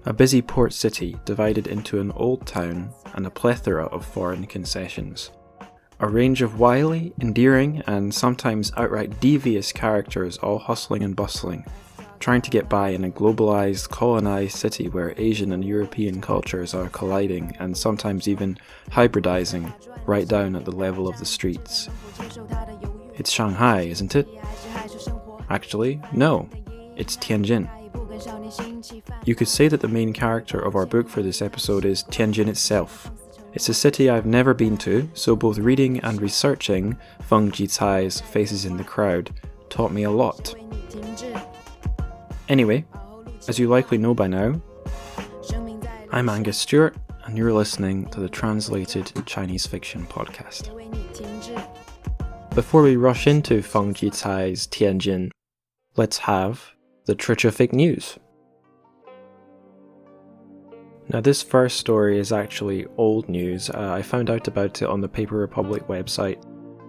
A busy port city divided into an old town and a plethora of foreign concessions. A range of wily, endearing, and sometimes outright devious characters all hustling and bustling, trying to get by in a globalized, colonized city where Asian and European cultures are colliding and sometimes even hybridizing right down at the level of the streets. It's Shanghai, isn't it? Actually, no. It's Tianjin. You could say that the main character of our book for this episode is Tianjin itself. It's a city I've never been to, so both reading and researching Feng Jicai's Faces in the Crowd taught me a lot. Anyway, as you likely know by now, I'm Angus Stewart, and you're listening to the Translated Chinese Fiction podcast. Before we rush into Feng Jicai's Tianjin, let's have the TrChFic news. Now, this first story is actually old news. I found out about it on the Paper Republic website,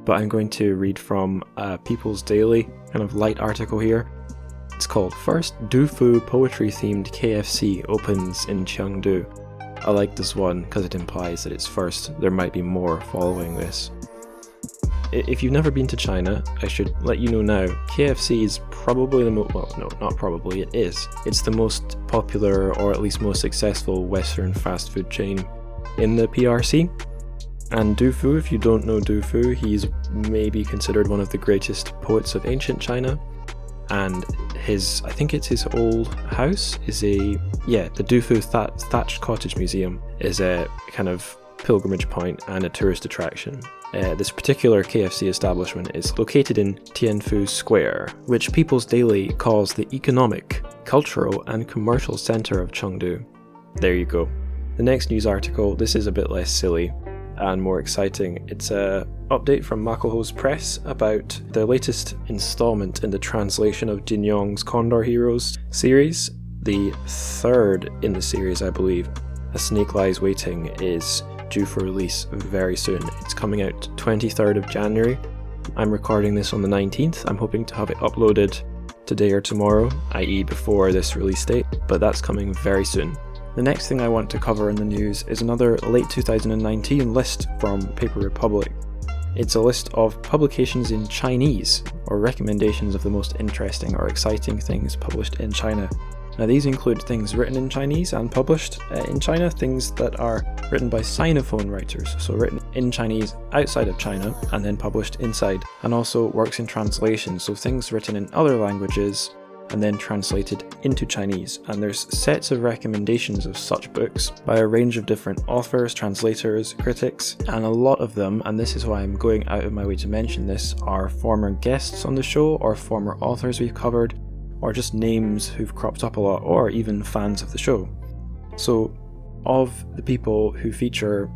but I'm going to read from People's Daily, kind of light article here. It's called First Dufu Poetry-Themed KFC Opens in Chengdu. I like this one because it implies that it's first. There might be more following this. If you've never been to China, I should let you know now, KFC is probably it is. It's the most popular, or at least most successful, Western fast food chain in the PRC. And Du Fu, if you don't know Du Fu, he's maybe considered one of the greatest poets of ancient China. And I think it's his old house, the Du Fu Thatched Cottage Museum is a kind of pilgrimage point and a tourist attraction. This particular KFC establishment is located in Tianfu Square, which People's Daily calls the economic, cultural and commercial centre of Chengdu. There you go. The next news article, this is a bit less silly and more exciting. It's an update from Makoho's Press about the latest instalment in the translation of Jin Yong's Condor Heroes series, the third in the series, I believe. A Snake Lies Waiting is due for release very soon. It's coming out 23rd of January. I'm recording this on the 19th. I'm hoping to have it uploaded today or tomorrow, i.e. before this release date, but that's coming very soon. The next thing I want to cover in the news is another late 2019 list from Paper Republic. It's a list of publications in Chinese, or recommendations of the most interesting or exciting things published in China. Now, these include things written in Chinese and published in China, things that are written by Sinophone writers, so written in Chinese outside of China and then published inside, and also works in translation, so things written in other languages and then translated into Chinese. And there's sets of recommendations of such books by a range of different authors, translators, critics, and a lot of them, and this is why I'm going out of my way to mention this, are former guests on the show or former authors we've covered, or just names who've cropped up a lot, or even fans of the show. So, of the people who feature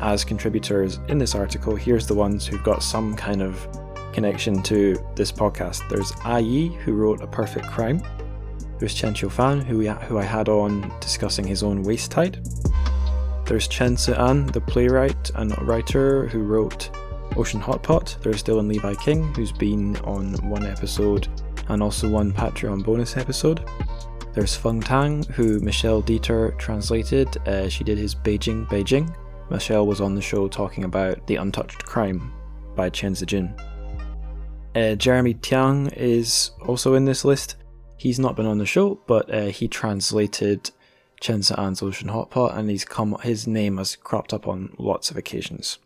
as contributors in this article, here's the ones who've got some kind of connection to this podcast. There's Yi, who wrote A Perfect Crime. There's Chen Qiufan, who I had on discussing his own Waste Tide. There's Chen Si'an, the playwright and writer who wrote Ocean Hot Pot. There's Dylan Levi King, who's been on one episode and also one Patreon bonus episode. There's Feng Tang, who Michelle Dieter translated. She did his Beijing. Michelle was on the show talking about The Untouched Crime by Chen Zijin. Jeremy Tiang is also in this list. He's not been on the show, but he translated Chen Si'an's Ocean Hot Pot, and his name has cropped up on lots of occasions.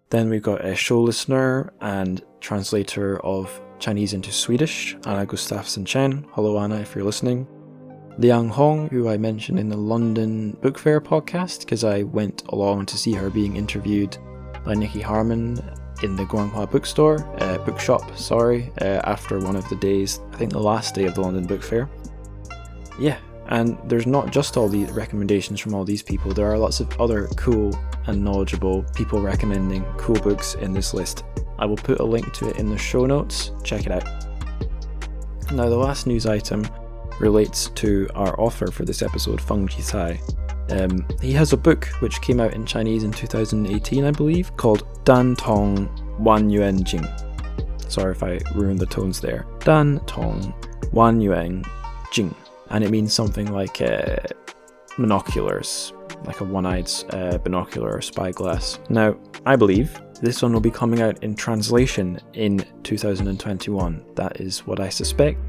Then we've got a show listener and translator of Chinese into Swedish, Anna Gustafsson Chen. Hello Anna, if you're listening. Liang Hong, who I mentioned in the London Book Fair podcast, because I went along to see her being interviewed by Nikki Harman in the Guanghua bookshop, after one of the days, I think the last day of the London Book Fair. Yeah, and there's not just all these recommendations from all these people, there are lots of other cool and knowledgeable people recommending cool books in this list. I will put a link to it in the show notes, check it out. Now, the last news item relates to our author for this episode, Feng Jicai. He has a book which came out in Chinese in 2018, I believe, called Dan Tong Wan Yuan Jing. Sorry if I ruined the tones there. Dan Tong Wan Yuan Jing. And it means something like monoculars, like a one-eyed binocular or spyglass. Now, I believe this one will be coming out in translation in 2021. That is what I suspect,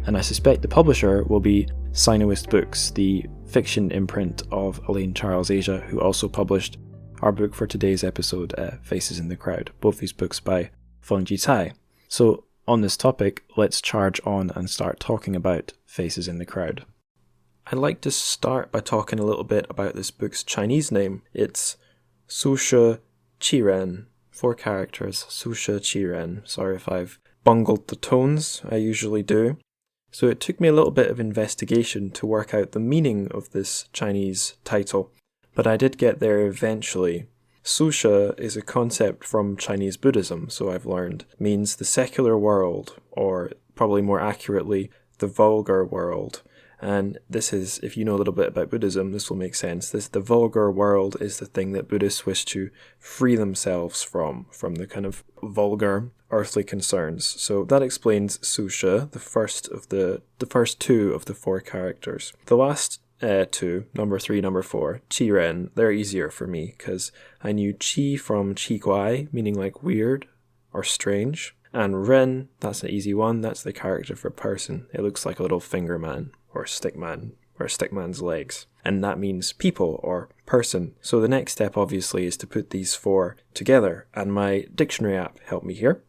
and I suspect the publisher will be Sinoist Books, the fiction imprint of Elaine Charles Asia, who also published our book for today's episode, Faces in the Crowd, both these books by Feng Jicai. So, on this topic, let's charge on and start talking about Faces in the Crowd. I'd like to start by talking a little bit about this book's Chinese name. It's TrChFic, 4 characters, TrChFic. Sorry if I've bungled the tones, I usually do. So it took me a little bit of investigation to work out the meaning of this Chinese title, but I did get there eventually. Susha is a concept from Chinese Buddhism, so I've learned, means the secular world, or probably more accurately, the vulgar world. And this is, if you know a little bit about Buddhism, this will make sense. The vulgar world is the thing that Buddhists wish to free themselves from the kind of vulgar earthly concerns. So that explains Susha, the first 2 of the 4 characters. The last 2, number 3, number 4, Qiren, they're easier for me because I knew Qi from Qiguai, meaning like weird or strange. And Ren, that's an easy one, that's the character for person. It looks like a little finger man or stick man or stick man's legs. And that means people or person. So the next step obviously is to put these 4 together. And my dictionary app helped me here.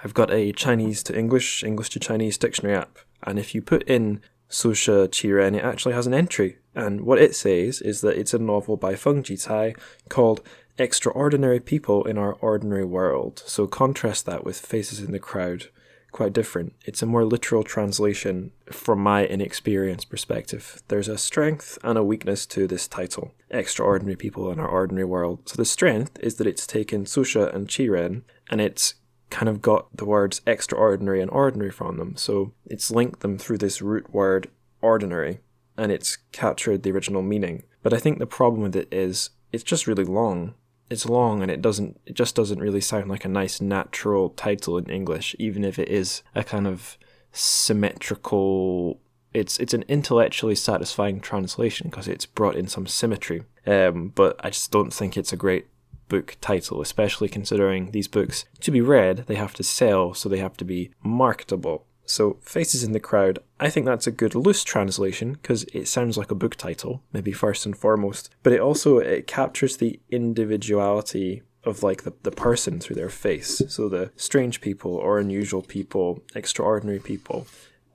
I've got a Chinese to English, English to Chinese dictionary app. And if you put in Susha Qiren, it actually has an entry. And what it says is that it's a novel by Feng Jicai called Extraordinary People in Our Ordinary World. So contrast that with Faces in the Crowd. Quite different. It's a more literal translation from my inexperienced perspective. There's a strength and a weakness to this title, Extraordinary People in Our Ordinary World. So the strength is that it's taken Susha and Qiren and it's kind of got the words extraordinary and ordinary from them. So it's linked them through this root word ordinary and it's captured the original meaning. But I think the problem with it is it's just really long. It's long and it just doesn't really sound like a nice natural title in English, even if it is a kind of symmetrical, it's an intellectually satisfying translation because it's brought in some symmetry. But I just don't think it's a great book title, especially considering these books, to be read, they have to sell, so they have to be marketable. So Faces in the Crowd, I think that's a good loose translation because it sounds like a book title, maybe first and foremost, but it captures the individuality of like the person through their face. So the strange people or unusual people, extraordinary people,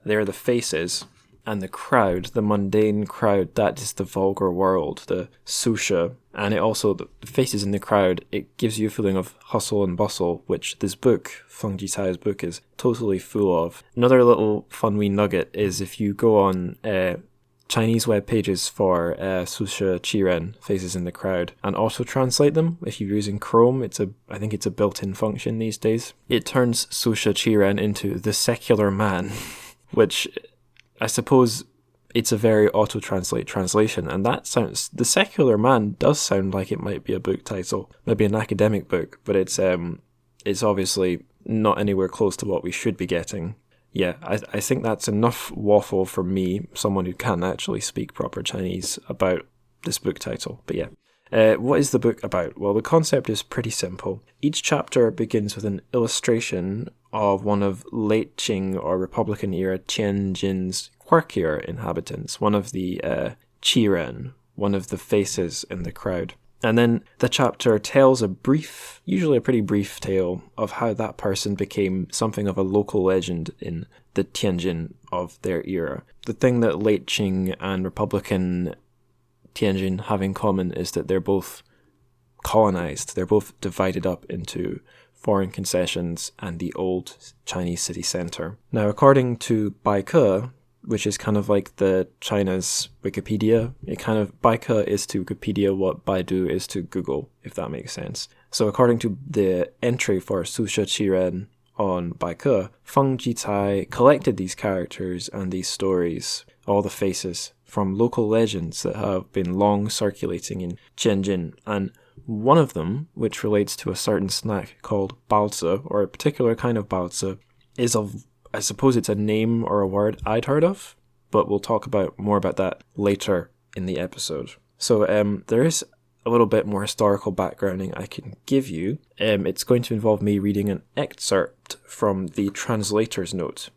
they're the faces, and the crowd, the mundane crowd, that is the vulgar world, the susha. And it also, the Faces in the Crowd, it gives you a feeling of hustle and bustle, which this book, Feng Jicai's book, is totally full of. Another little fun wee nugget is if you go on Chinese web pages for Susha Qiren, Faces in the Crowd, and auto-translate them, if you're using Chrome, I think it's a built-in function these days, it turns Susha Qiren into the secular man, which I suppose it's a very auto-translate translation, and the secular man does sound like it might be a book title, maybe an academic book, but it's obviously not anywhere close to what we should be getting. Yeah, I think that's enough waffle from me, someone who can't actually speak proper Chinese, about this book title. But yeah, what is the book about? Well, the concept is pretty simple. Each chapter begins with an illustration of one of late Qing or Republican era Tianjin's quirkier inhabitants, one of the Qiren, one of the faces in the crowd. And then the chapter tells usually a pretty brief tale of how that person became something of a local legend in the Tianjin of their era. The thing that late Qing and Republican Tianjin have in common is that they're both colonized. They're both divided up into foreign concessions and the old Chinese city center. Now, according to bygone, which is kind of like the China's Wikipedia, bygone is to Wikipedia what Baidu is to Google, if that makes sense. So according to the entry for Susha Qiren on bygone, Feng Jicai collected these characters and these stories, all the faces, from local legends that have been long circulating in Tianjin, and one of them, which relates to a certain snack called baozi, or a particular kind of baozi, I suppose it's a name or a word I'd heard of, but we'll talk more about that later in the episode. So there is a little bit more historical backgrounding I can give you. It's going to involve me reading an excerpt from the translator's note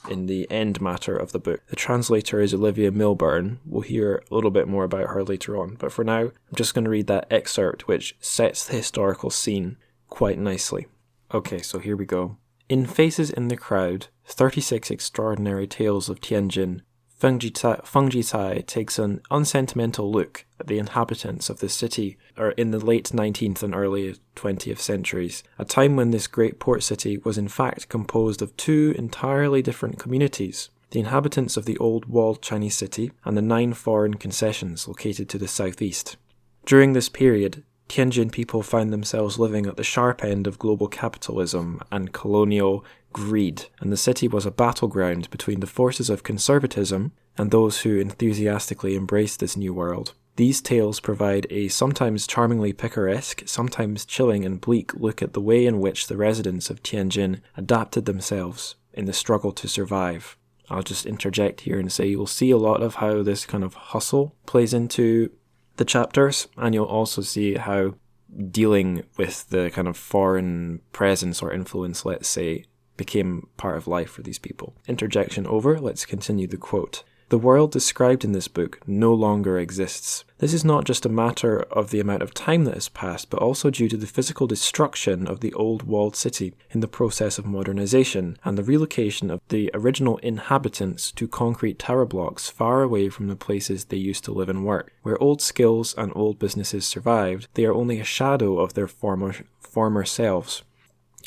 in the end matter of the book. The translator is Olivia Milburn. We'll hear a little bit more about her later on, but for now, I'm just going to read that excerpt, which sets the historical scene quite nicely. Okay, so here we go. In Faces in the Crowd, 36 Extraordinary Tales of Tianjin, Feng Jicai takes an unsentimental look at the inhabitants of the city in the late 19th and early 20th centuries, a time when this great port city was in fact composed of two entirely different communities, the inhabitants of the old walled Chinese city and the 9 foreign concessions located to the southeast. During this period, Tianjin people found themselves living at the sharp end of global capitalism and colonial greed, and the city was a battleground between the forces of conservatism and those who enthusiastically embraced this new world. These tales provide a sometimes charmingly picaresque, sometimes chilling and bleak look at the way in which the residents of Tianjin adapted themselves in the struggle to survive. I'll just interject here and say you'll see a lot of how this kind of hustle plays into the chapters, and you'll also see how dealing with the kind of foreign presence or influence, let's say, became part of life for these people. Interjection over, let's continue the quote. The world described in this book no longer exists. This is not just a matter of the amount of time that has passed, but also due to the physical destruction of the old walled city in the process of modernization and the relocation of the original inhabitants to concrete tower blocks far away from the places they used to live and work. Where old skills and old businesses survived, they are only a shadow of their former selves.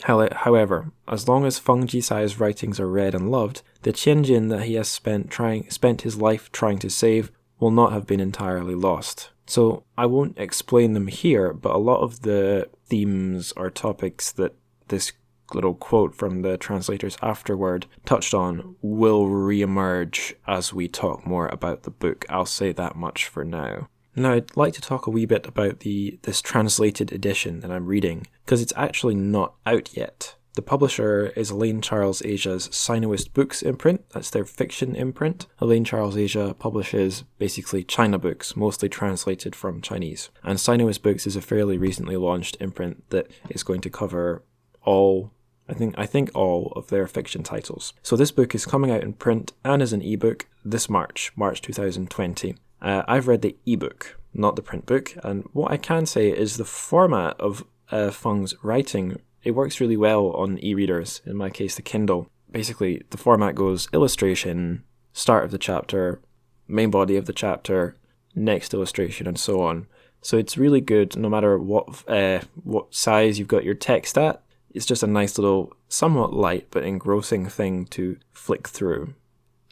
However, as long as Feng Jicai's writings are read and loved, the Tianjin that he has spent his life trying to save will not have been entirely lost. So I won't explain them here, but a lot of the themes or topics that this little quote from the translators afterward touched on will re-emerge as we talk more about the book. I'll say that much for now. Now, I'd like to talk a wee bit about this translated edition that I'm reading, because it's actually not out yet. The publisher is Elaine Charles Asia's Sinoist Books imprint. That's their fiction imprint. Elaine Charles Asia publishes basically China books, mostly translated from Chinese. And Sinoist Books is a fairly recently launched imprint that is going to cover all of their fiction titles. So this book is coming out in print and as an ebook this March 2020. I've read the ebook, not the print book, and what I can say is the format of Feng's writing, it works really well on e-readers, in my case the Kindle. Basically, the format goes illustration, start of the chapter, main body of the chapter, next illustration, and so on. So it's really good no matter what size you've got your text at. It's just a nice little, somewhat light but engrossing thing to flick through.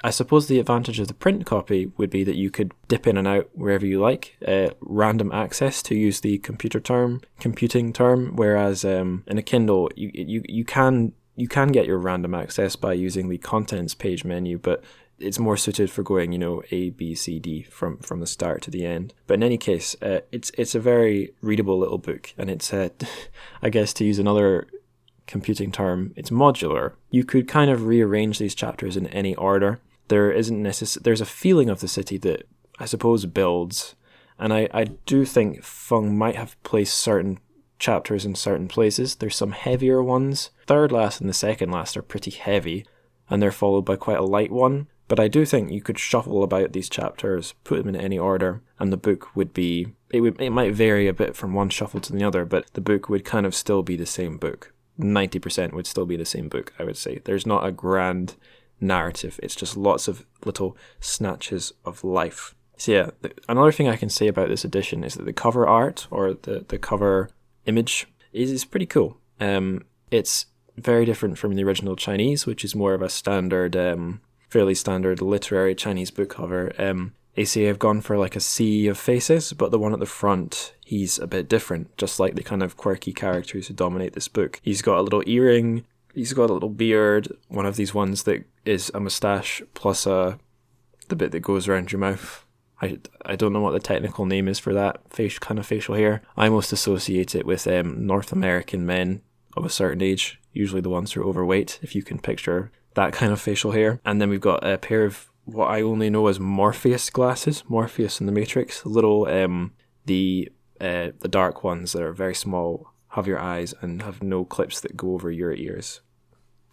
I suppose the advantage of the print copy would be that you could dip in and out wherever you like, random access to use the computing term, whereas in a Kindle you can get your random access by using the contents page menu, but it's more suited for going, A, B, C, D from the start to the end. But in any case, it's a very readable little book, and it's I guess to use another computing term, it's modular. You could kind of rearrange these chapters in any order. There's a feeling of the city that I suppose builds, and I do think Feng might have placed certain chapters in certain places. There's some heavier ones. Third last and the second last are pretty heavy, and they're followed by quite a light one. But I do think you could shuffle about these chapters, put them in any order, and the book would be, it might vary a bit from one shuffle to the other, but the book would kind of still be the same book. 90% would still be the same book, I would say. There's not a grand narrative, it's just lots of little snatches of life. So yeah, another thing I can say about this edition is that the cover art, or the cover image, is pretty cool. It's very different from the original Chinese, which is more of a standard, fairly standard literary Chinese book cover. AC have gone for like a sea of faces, but the one at the front, he's a bit different, just like the kind of quirky characters who dominate this book. He's got a little earring, he's got a little beard, one of these ones that is a moustache plus the bit that goes around your mouth. I don't know what the technical name is for that kind of facial hair. I most associate it with North American men of a certain age, usually the ones who are overweight, if you can picture that kind of facial hair. And then we've got a pair of what I only know as Morpheus glasses, Morpheus in the Matrix, little the dark ones that are very small, have your eyes and have no clips that go over your ears.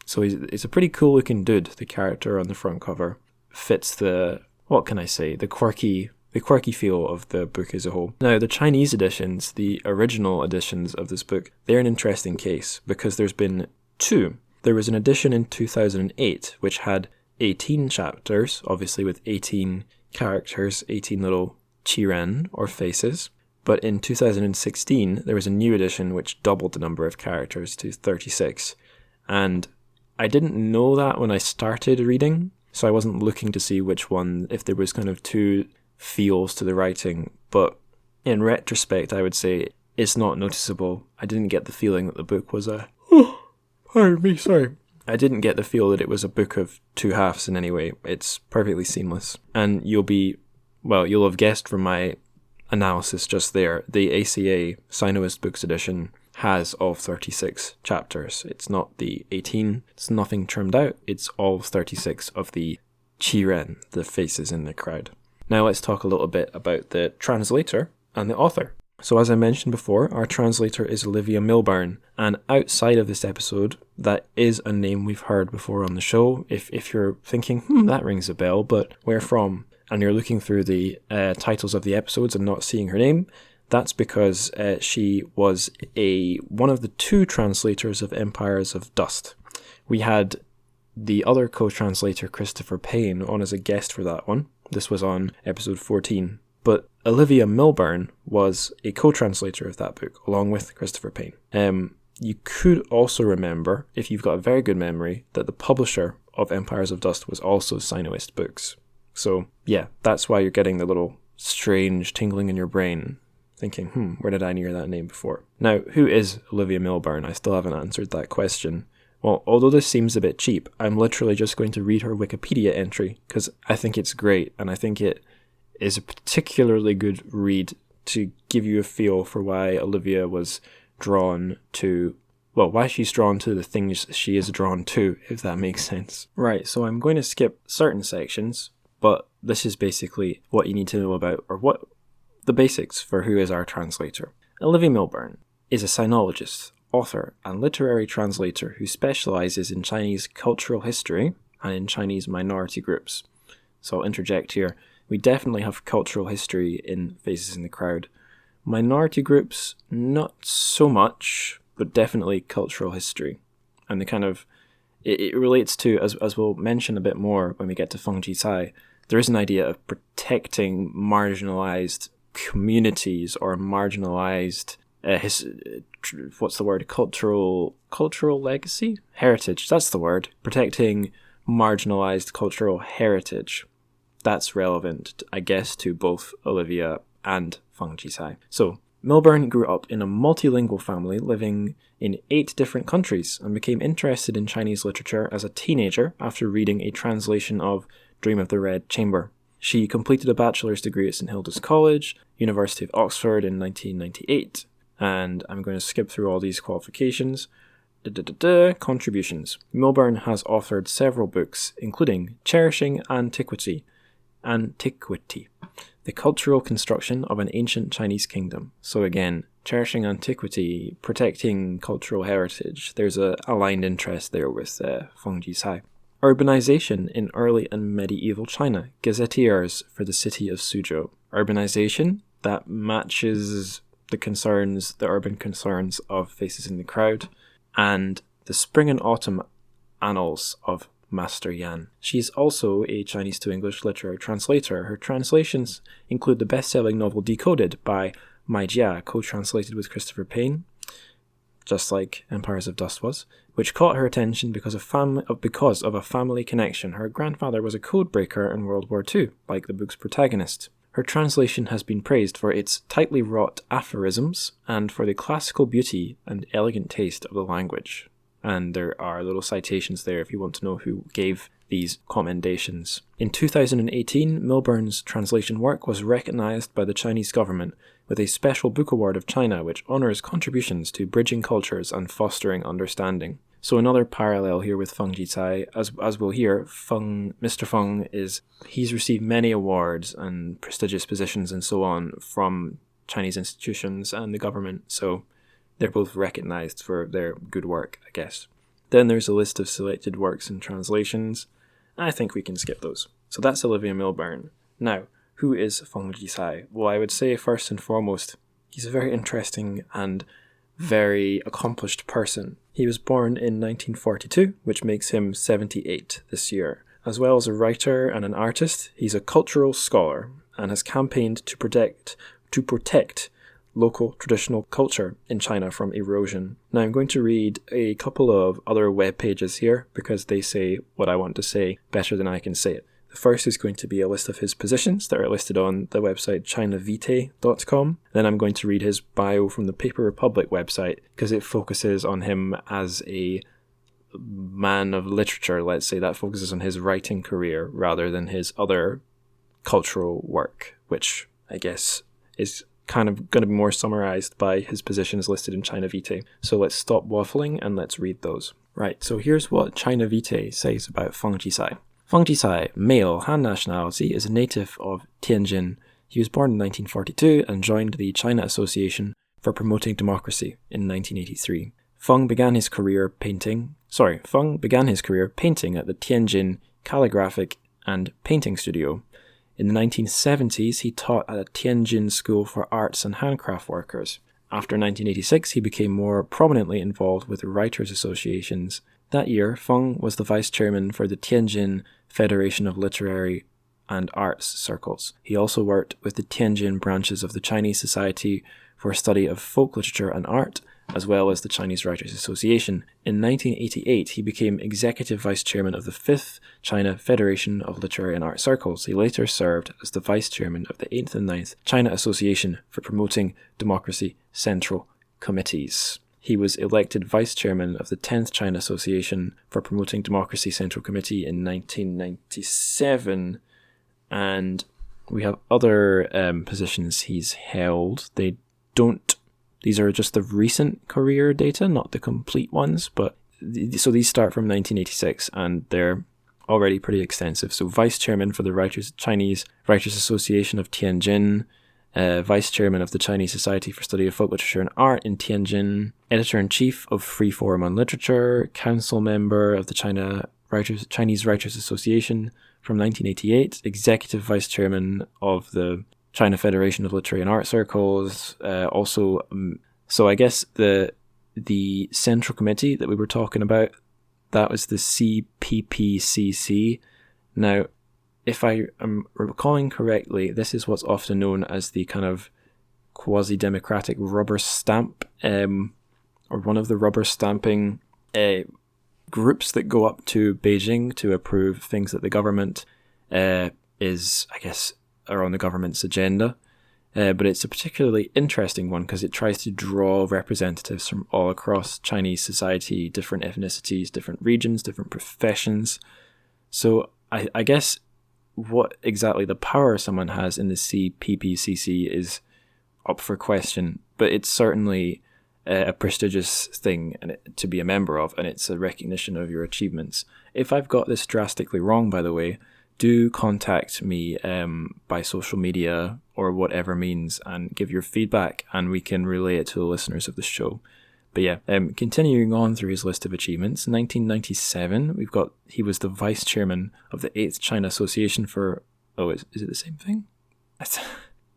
So he's a pretty cool looking dude. The character on the front cover fits the quirky feel of the book as a whole. Now, the Chinese editions, the original editions of this book, they're an interesting case because there's been two. There was an edition in 2008 which had 18 chapters, obviously with 18 characters, 18 little qiren or faces. But in 2016, there was a new edition which doubled the number of characters to 36. And I didn't know that when I started reading, so I wasn't looking to see which one, if there was kind of two feels to the writing. But in retrospect, I would say it's not noticeable. I didn't get the feeling that the book was I didn't get the feel that it was a book of two halves in any way. It's perfectly seamless. And you'll have guessed from my analysis just there, the ACA Sinoist Books edition has all 36 chapters. It's not the 18, it's nothing trimmed out, it's all 36 of the qiren, the faces in the crowd. Now let's talk a little bit about the translator and the author. So as I mentioned before, our translator is Olivia Milburn, and outside of this episode, that is a name we've heard before on the show. If you're thinking, that rings a bell, but where from? And you're looking through the titles of the episodes and not seeing her name, that's because she was one of the two translators of Empires of Dust. We had the other co-translator, Christopher Payne, on as a guest for that one. This was on episode 14. But Olivia Milburn was a co-translator of that book, along with Christopher Payne. You could also remember, if you've got a very good memory, that the publisher of Empires of Dust was also Sinoist Books. So, yeah, that's why you're getting the little strange tingling in your brain, thinking, where did I hear that name before? Now, who is Olivia Milburn? I still haven't answered that question. Well, although this seems a bit cheap, I'm literally just going to read her Wikipedia entry, because I think it's great, and I think it is a particularly good read to give you a feel for why Olivia was drawn to, why she's drawn to the things she is drawn to, if that makes sense. Right, so I'm going to skip certain sections, but this is basically what you need to know about, or what the basics for who is our translator. Olivia Milburn is a sinologist, author, and literary translator who specializes in Chinese cultural history and in Chinese minority groups. So I'll interject here. We definitely have cultural history in Faces in the Crowd. Minority groups, not so much, but definitely cultural history. And the kind of, it relates to, as we'll mention a bit more when we get to Feng Jicai, there is an idea of protecting marginalized communities or marginalized, cultural legacy? Heritage, that's the word. Protecting marginalized cultural heritage. That's relevant, I guess, to both Olivia and Feng Jicai. So, Milburn grew up in a multilingual family living in 8 different countries and became interested in Chinese literature as a teenager after reading a translation of Dream of the Red Chamber. She completed a bachelor's degree at St Hilda's College, University of Oxford in 1998, and I'm going to skip through all these qualifications. Contributions. Milburn has authored several books, including Cherishing Antiquity, the cultural construction of an ancient Chinese kingdom. So again, cherishing antiquity, protecting cultural heritage. There's a aligned interest there with Feng Jicai. Urbanization in early and medieval China. Gazetteers for the city of Suzhou. Urbanization that matches the urban concerns of Faces in the Crowd, and the spring and autumn annals of Master Yan. She's also a Chinese to English literary translator. Her translations include the best-selling novel Decoded by Mai Jia, co-translated with Christopher Payne, just like Empires of Dust was, which caught her attention because of a family connection. Her grandfather was a codebreaker in World War II, like the book's protagonist. Her translation has been praised for its tightly wrought aphorisms and for the classical beauty and elegant taste of the language. And there are little citations there if you want to know who gave these commendations. In 2018, Milburn's translation work was recognized by the Chinese government with a Special Book Award of China, which honors contributions to bridging cultures and fostering understanding. So another parallel here with Feng Jicai, as we'll hear, Mr. Feng he's received many awards and prestigious positions and so on from Chinese institutions and the government, so they're both recognized for their good work, I guess. Then there's a list of selected works and translations. I think we can skip those. So that's Olivia Milburn. Now, who is Feng Jicai? Well, I would say first and foremost, he's a very interesting and very accomplished person. He was born in 1942, which makes him 78 this year. As well as a writer and an artist, he's a cultural scholar and has campaigned to protect local traditional culture in China from erosion. Now I'm going to read a couple of other web pages here because they say what I want to say better than I can say it. The first is going to be a list of his positions that are listed on the website ChinaVitae.com. Then I'm going to read his bio from the Paper Republic website because it focuses on him as a man of literature, let's say. That focuses on his writing career rather than his other cultural work, which I guess is kind of going to be more summarized by his positions listed in China Vitae. So let's stop waffling and let's read those. Right, so here's what China Vitae says about Feng Jicai. Feng Jicai, male, Han nationality, is a native of Tianjin. He was born in 1942 and joined the China Association for Promoting Democracy in 1983. Feng began his career painting at the Tianjin Calligraphic and Painting Studio. In the 1970s, he taught at a Tianjin School for Arts and Handcraft Workers. After 1986, he became more prominently involved with writers' associations. That year, Feng was the vice chairman for the Tianjin Federation of Literary and Arts Circles. He also worked with the Tianjin branches of the Chinese Society for Study of Folk Literature and Art, as well as the Chinese Writers Association. In 1988, he became executive vice chairman of the 5th China Federation of Literary and Art Circles. He later served as the vice chairman of the 8th and 9th China Association for Promoting Democracy Central Committees. He was elected vice chairman of the 10th China Association for Promoting Democracy Central Committee in 1997, and we have other positions he's held. These are just the recent career data, not the complete ones, but so these start from 1986 and they're already pretty extensive. So vice chairman for the Chinese Writers Association of Tianjin, vice chairman of the Chinese Society for Study of Folk Literature and Art in Tianjin, editor-in-chief of Freeform on Literature, council member of the Chinese Writers Association from 1988, executive vice chairman of the China Federation of Literary and Art Circles, so I guess the central committee that we were talking about, that was the CPPCC. Now, if I am recalling correctly, this is what's often known as the kind of quasi-democratic rubber stamp, or one of the rubber stamping groups that go up to Beijing to approve things that the government are on the government's agenda. But it's a particularly interesting one because it tries to draw representatives from all across Chinese society, different ethnicities, different regions, different professions. So I guess what exactly the power someone has in the CPPCC is up for question, but it's certainly a prestigious thing to be a member of, and it's a recognition of your achievements. If I've got this drastically wrong, by the way, do contact me by social media or whatever means and give your feedback, and we can relay it to the listeners of the show. But yeah, continuing on through his list of achievements, in 1997, he was the vice chairman of the 8th China Association for... Oh, is it the same thing?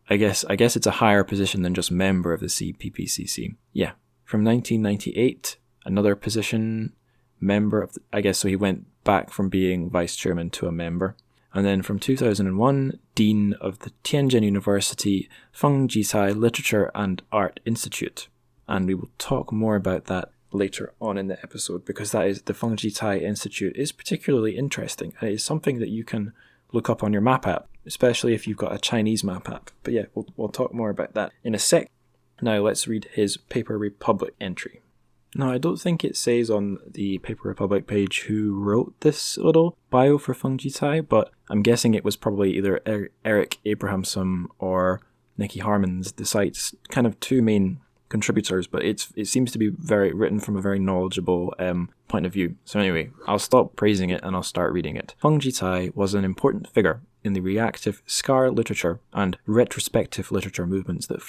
I guess it's a higher position than just member of the CPPCC. Yeah. From 1998, another position, member of... so he went back from being vice chairman to a member. And then from 2001, Dean of the Tianjin University Feng Jicai Literature and Art Institute. And we will talk more about that later on in the episode, because the Feng Jicai Institute is particularly interesting, and it is something that you can look up on your map app, especially if you've got a Chinese map app. But yeah, we'll talk more about that in a sec. Now let's read his Paper Republic entry. Now, I don't think it says on the Paper Republic page who wrote this little bio for Feng Jicai, but I'm guessing it was probably either Eric Abrahamson or Nicky Harmons, the site's kind of two main contributors, but it seems to be very written from a very knowledgeable point of view. So anyway, I'll stop praising it and I'll start reading it. Feng Jicai was an important figure in the reactive scar literature and retrospective literature movements that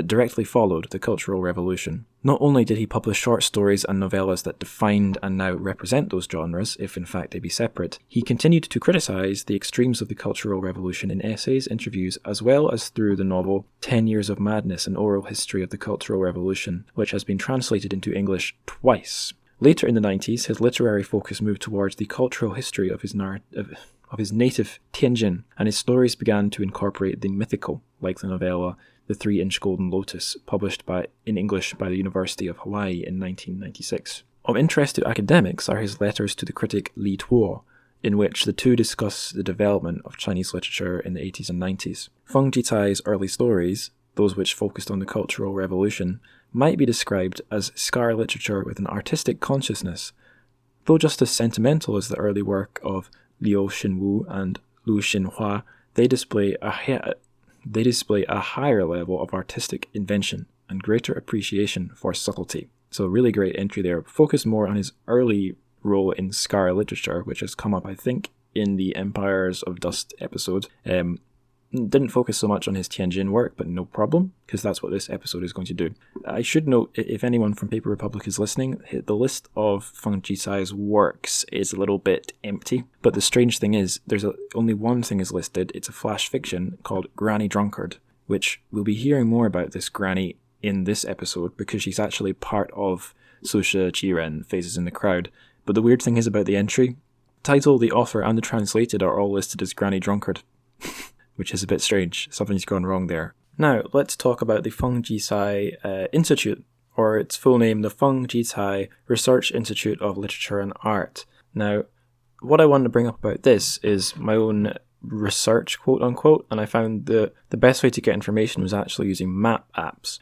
directly followed the Cultural Revolution. Not only did he publish short stories and novellas that defined and now represent those genres, if in fact they be separate, he continued to criticize the extremes of the Cultural Revolution in essays, interviews, as well as through the novel 10 Years of Madness, an oral history of the Cultural Revolution, which has been translated into English twice. Later in the 90s, his literary focus moved towards the cultural history of his native Tianjin, and his stories began to incorporate the mythical, like the novella The 3-Inch Golden Lotus, published in English by the University of Hawaii in 1996. Of interest to academics are his letters to the critic Li Tuo, in which the two discuss the development of Chinese literature in the 80s and 90s. Feng Jicai's early stories, those which focused on the Cultural Revolution, might be described as scar literature with an artistic consciousness. Though just as sentimental as the early work of Liu Xinwu and Lu Xinhua, they display a higher level of artistic invention and greater appreciation for subtlety. So really great entry there. Focused more on his early role in scar literature, which has come up, I think, in the Empires of Dust episode. Didn't focus so much on his Tianjin work, but no problem, because that's what this episode is going to do. I should note, if anyone from Paper Republic is listening, the list of Feng Jicai's works is a little bit empty, but the strange thing is, only one thing is listed. It's a flash fiction called Granny Drunkard, which we'll be hearing more about this granny in this episode, because she's actually part of Susha Chiren, Faces in the Crowd. But the weird thing is about the entry, title, the author, and the translated are all listed as Granny Drunkard. Which is a bit strange. Something's gone wrong there. Now, let's talk about the Feng Jicai Institute, or its full name, the Feng Jicai Research Institute of Literature and Art. Now, what I wanted to bring up about this is my own research, quote unquote, and I found the best way to get information was actually using map apps,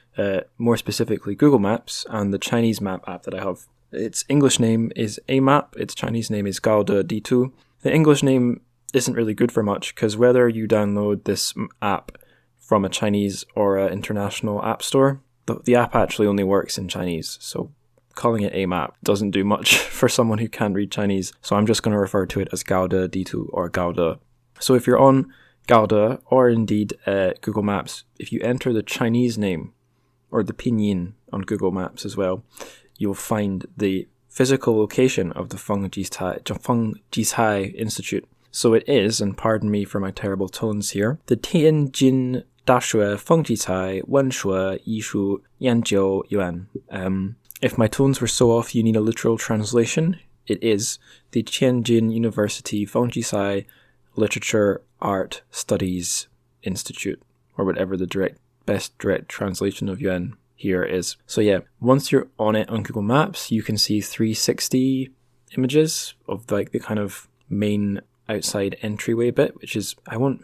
more specifically Google Maps and the Chinese map app that I have. Its English name is AMAP, its Chinese name is Gaode D2. The English name isn't really good for much, because whether you download this app from a Chinese or an international app store, the app actually only works in Chinese, so calling it AMAP doesn't do much for someone who can't read Chinese, so I'm just going to refer to it as Gaode D2 or Gaode. So if you're on Gaode, or indeed Google Maps, if you enter the Chinese name, or the pinyin on Google Maps as well, you'll find the physical location of the Feng Jicai Institute. So it is, and pardon me for my terrible tones here, the Tianjin Dashui Feng Jicai Wenshui Yishu Yanjiu Yuan. If my tones were so off you need a literal translation, it is the Tianjin University Feng Jicai Literature Art Studies Institute, or whatever the best direct translation of yuan here is. So yeah, once you're on it on Google Maps, you can see 360 images of like the kind of main outside entryway bit, which is, I won't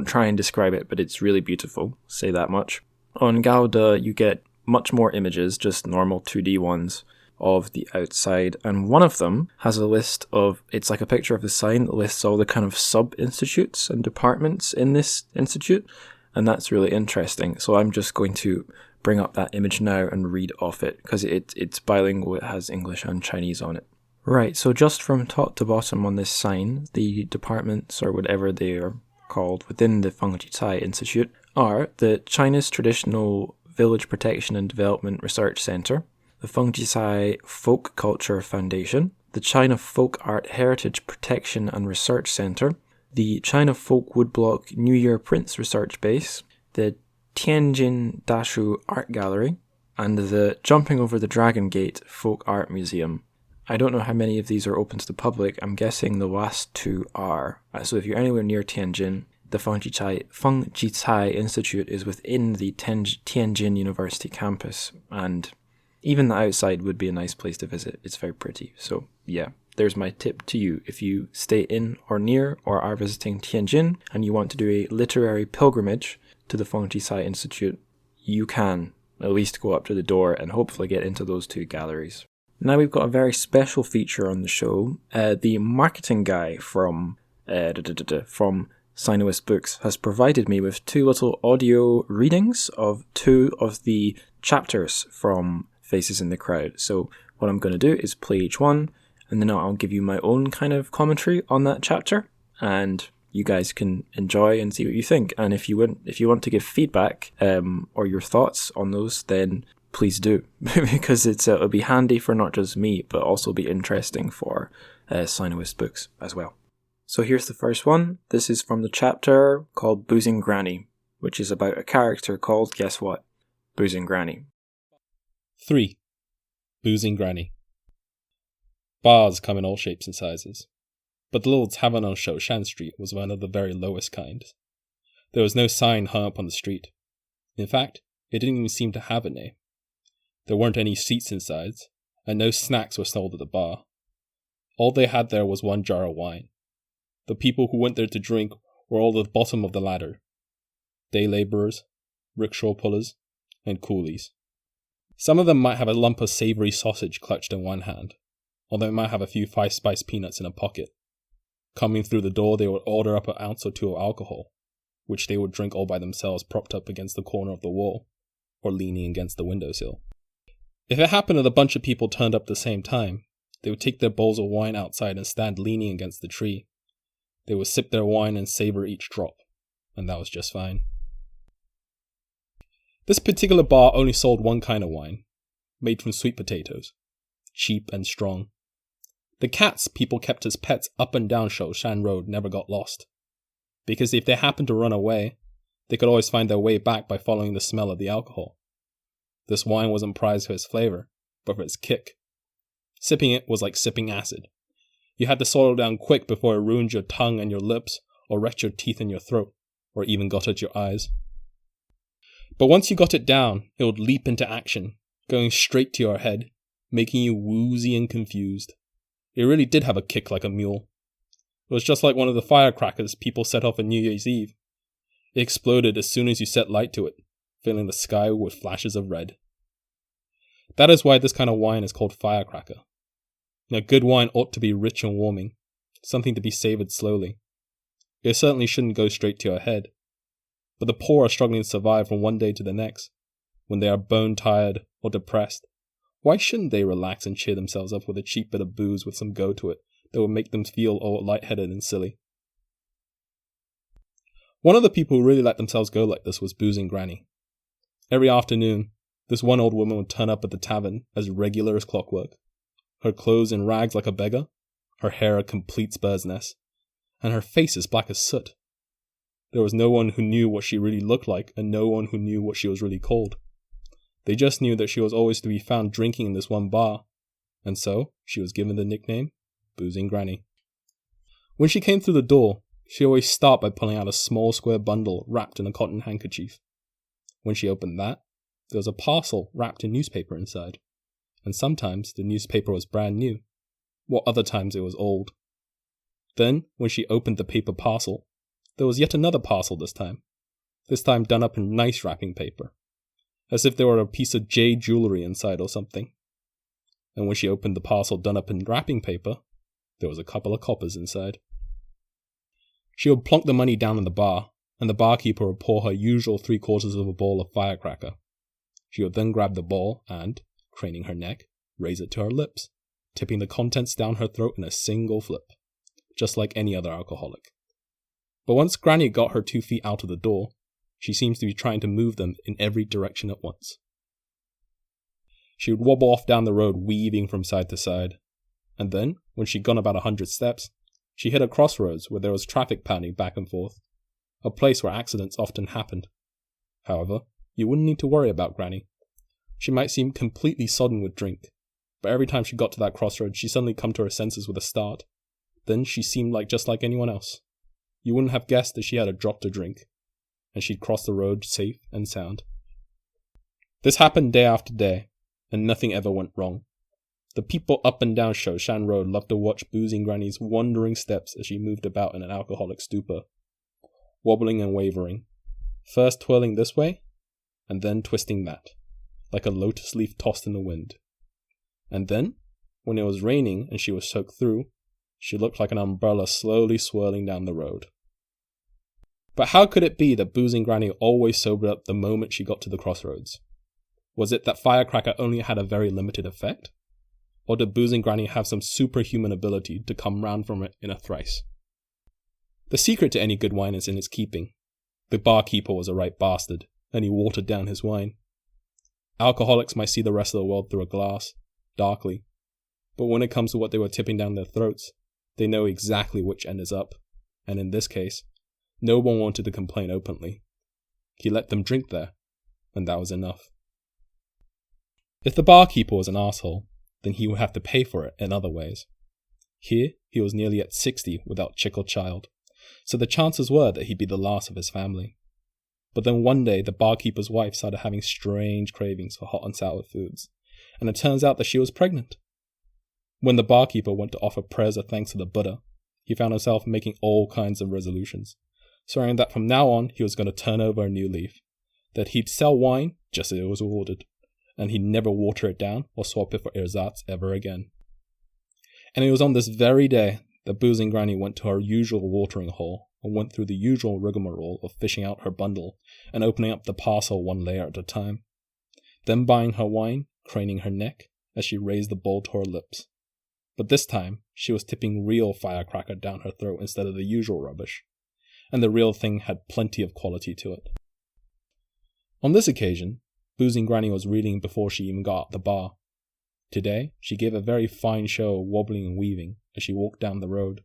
try and describe it, but it's really beautiful, say that much. On Gaode, you get much more images, just normal 2D ones of the outside, and one of them has a list of, it's like a picture of the sign that lists all the kind of sub-institutes and departments in this institute, and that's really interesting. So I'm just going to bring up that image now and read off it, because it's bilingual, it has English and Chinese on it. Right, so just from top to bottom on this sign, the departments, or whatever they are called, within the Feng Jicai Institute are the China's Traditional Village Protection and Development Research Center, the Feng Jicai Folk Culture Foundation, the China Folk Art Heritage Protection and Research Center, the China Folk Woodblock New Year Prints Research Base, the Tianjin Dashu Art Gallery, and the Jumping Over the Dragon Gate Folk Art Museum. I don't know how many of these are open to the public. I'm guessing the last two are. So if you're anywhere near Tianjin, the Feng Jicai Institute is within the Tianjin University campus, and even the outside would be a nice place to visit. It's very pretty. So yeah, there's my tip to you. If you stay in or near or are visiting Tianjin and you want to do a literary pilgrimage to the Feng Jicai Institute, you can at least go up to the door and hopefully get into those two galleries. Now we've got a very special feature on the show, the marketing guy from Sinowist Books has provided me with 2 little audio readings of 2 of the chapters from Faces in the Crowd. So what I'm going to do is play each one, and then I'll give you my own kind of commentary on that chapter, and you guys can enjoy and see what you think. And if you want to give feedback or your thoughts on those, then please do, because it'll be handy for not just me, but also be interesting for Sinowist Books as well. So here's the first one. This is from the chapter called Boozing Granny, which is about a character called, guess what? Boozing Granny. 3. Boozing Granny. Bars come in all shapes and sizes, but the little tavern on Shoshan Street was one of the very lowest kind. There was no sign hung up on the street. In fact, it didn't even seem to have a name. There weren't any seats inside, and no snacks were sold at the bar. All they had there was 1 jar of wine. The people who went there to drink were all at the bottom of the ladder. Day labourers, rickshaw pullers, and coolies. Some of them might have a lump of savoury sausage clutched in one hand, or they might have a few 5-spice peanuts in a pocket. Coming through the door, they would order up an ounce or 2 of alcohol, which they would drink all by themselves propped up against the corner of the wall, or leaning against the windowsill. If it happened that a bunch of people turned up at the same time, they would take their bowls of wine outside and stand leaning against the tree. They would sip their wine and savour each drop, and that was just fine. This particular bar only sold one kind of wine, made from sweet potatoes, cheap and strong. The cats people kept as pets up and down Shoshan Road never got lost, because if they happened to run away, they could always find their way back by following the smell of the alcohol. This wine wasn't prized for its flavour, but for its kick. Sipping it was like sipping acid. You had to swallow down quick before it ruined your tongue and your lips, or wrecked your teeth and your throat, or even got at your eyes. But once you got it down, it would leap into action, going straight to your head, making you woozy and confused. It really did have a kick like a mule. It was just like one of the firecrackers people set off on New Year's Eve. It exploded as soon as you set light to it, filling the sky with flashes of red. That is why this kind of wine is called firecracker. Now, good wine ought to be rich and warming, something to be savoured slowly. It certainly shouldn't go straight to your head. But the poor are struggling to survive from one day to the next. When they are bone-tired or depressed, why shouldn't they relax and cheer themselves up with a cheap bit of booze with some go to it that will make them feel all lightheaded and silly? One of the people who really let themselves go like this was Boozing Granny. Every afternoon, this one old woman would turn up at the tavern as regular as clockwork. Her clothes in rags like a beggar, her hair a complete bird's nest, and her face as black as soot. There was no one who knew what she really looked like, and no one who knew what she was really called. They just knew that she was always to be found drinking in this one bar, and so she was given the nickname Boozing Granny. When she came through the door, she always started by pulling out a small square bundle wrapped in a cotton handkerchief. When she opened that, there was a parcel wrapped in newspaper inside, and sometimes the newspaper was brand new, while other times it was old. Then, when she opened the paper parcel, there was yet another parcel this time done up in nice wrapping paper, as if there were a piece of jade jewellery inside or something. And when she opened the parcel done up in wrapping paper, there was a couple of coppers inside. She would plonk the money down in the bar, and the barkeeper would pour her usual 3/4 of a ball of firecracker. She would then grab the ball and, craning her neck, raise it to her lips, tipping the contents down her throat in a single flip, just like any other alcoholic. But once Granny got her 2 feet out of the door, she seems to be trying to move them in every direction at once. She would wobble off down the road, weaving from side to side, and then, when she'd gone about 100 steps, she hit a crossroads where there was traffic pounding back and forth, a place where accidents often happened. However, you wouldn't need to worry about Granny. She might seem completely sodden with drink, but every time she got to that crossroads, she'd suddenly come to her senses with a start. Then she seemed just like anyone else. You wouldn't have guessed that she had a drop to drink, and she'd cross the road safe and sound. This happened day after day, and nothing ever went wrong. The people up and down Shoshan Road loved to watch Boozing Granny's wandering steps as she moved about in an alcoholic stupor, wobbling and wavering, first twirling this way, and then twisting that, like a lotus leaf tossed in the wind. And then, when it was raining and she was soaked through, she looked like an umbrella slowly swirling down the road. But how could it be that boozing Granny always sobered up the moment she got to the crossroads? Was it that firecracker only had a very limited effect? Or did boozing Granny have some superhuman ability to come round from it in a thrice? The secret to any good wine is in its keeping. The barkeeper was a right bastard, and he watered down his wine. Alcoholics might see the rest of the world through a glass, darkly, but when it comes to what they were tipping down their throats, they know exactly which end is up, and in this case, no one wanted to complain openly. He let them drink there, and that was enough. If the barkeeper was an asshole, then he would have to pay for it in other ways. Here, he was nearly at 60 without chick or child, so the chances were that he'd be the last of his family. But then one day, the barkeeper's wife started having strange cravings for hot and sour foods, and it turns out that she was pregnant. When the barkeeper went to offer prayers of thanks to the Buddha, he found himself making all kinds of resolutions, swearing that from now on he was going to turn over a new leaf, that he'd sell wine just as it was ordered, and he'd never water it down or swap it for ersatz ever again. And it was on this very day that boozing Granny went to her usual watering hole and went through the usual rigmarole of fishing out her bundle and opening up the parcel one layer at a time, then buying her wine, craning her neck as she raised the bowl to her lips. But this time, she was tipping real firecracker down her throat instead of the usual rubbish, and the real thing had plenty of quality to it. On this occasion, boozing Granny was reading before she even got at the bar. Today, she gave a very fine show of wobbling and weaving as she walked down the road.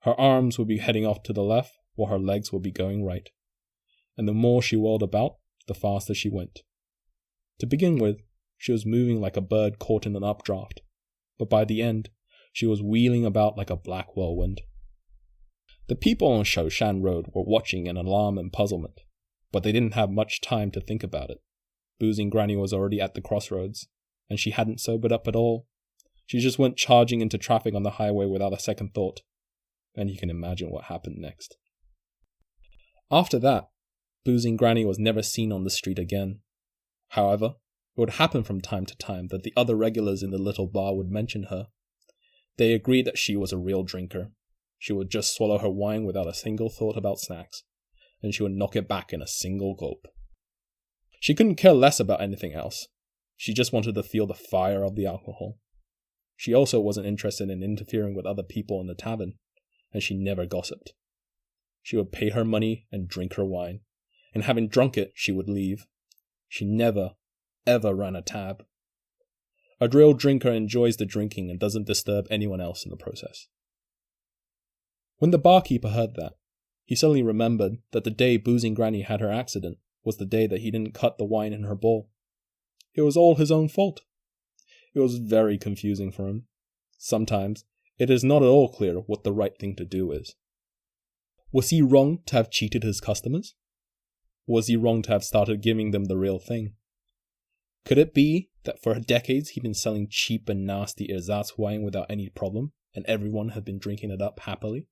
Her arms would be heading off to the left, while her legs would be going right. And the more she whirled about, the faster she went. To begin with, she was moving like a bird caught in an updraft, but by the end, she was wheeling about like a black whirlwind. The people on Shoshan Road were watching in alarm and puzzlement, but they didn't have much time to think about it. Boozing Granny was already at the crossroads, and she hadn't sobered up at all. She just went charging into traffic on the highway without a second thought, and you can imagine what happened next. After that, boozing Granny was never seen on the street again. However, it would happen from time to time that the other regulars in the little bar would mention her. They agreed that she was a real drinker. She would just swallow her wine without a single thought about snacks, and she would knock it back in a single gulp. She couldn't care less about anything else. She just wanted to feel the fire of the alcohol. She also wasn't interested in interfering with other people in the tavern, and she never gossiped. She would pay her money and drink her wine, and having drunk it, she would leave. She never, ever ran a tab. A real drinker enjoys the drinking and doesn't disturb anyone else in the process. When the barkeeper heard that, he suddenly remembered that the day boozing Granny had her accident was the day that he didn't cut the wine in her bowl. It was all his own fault. It was very confusing for him. Sometimes, it is not at all clear what the right thing to do is. Was he wrong to have cheated his customers? Was he wrong to have started giving them the real thing? Could it be that for decades he'd been selling cheap and nasty ersatz wine without any problem, and everyone had been drinking it up happily?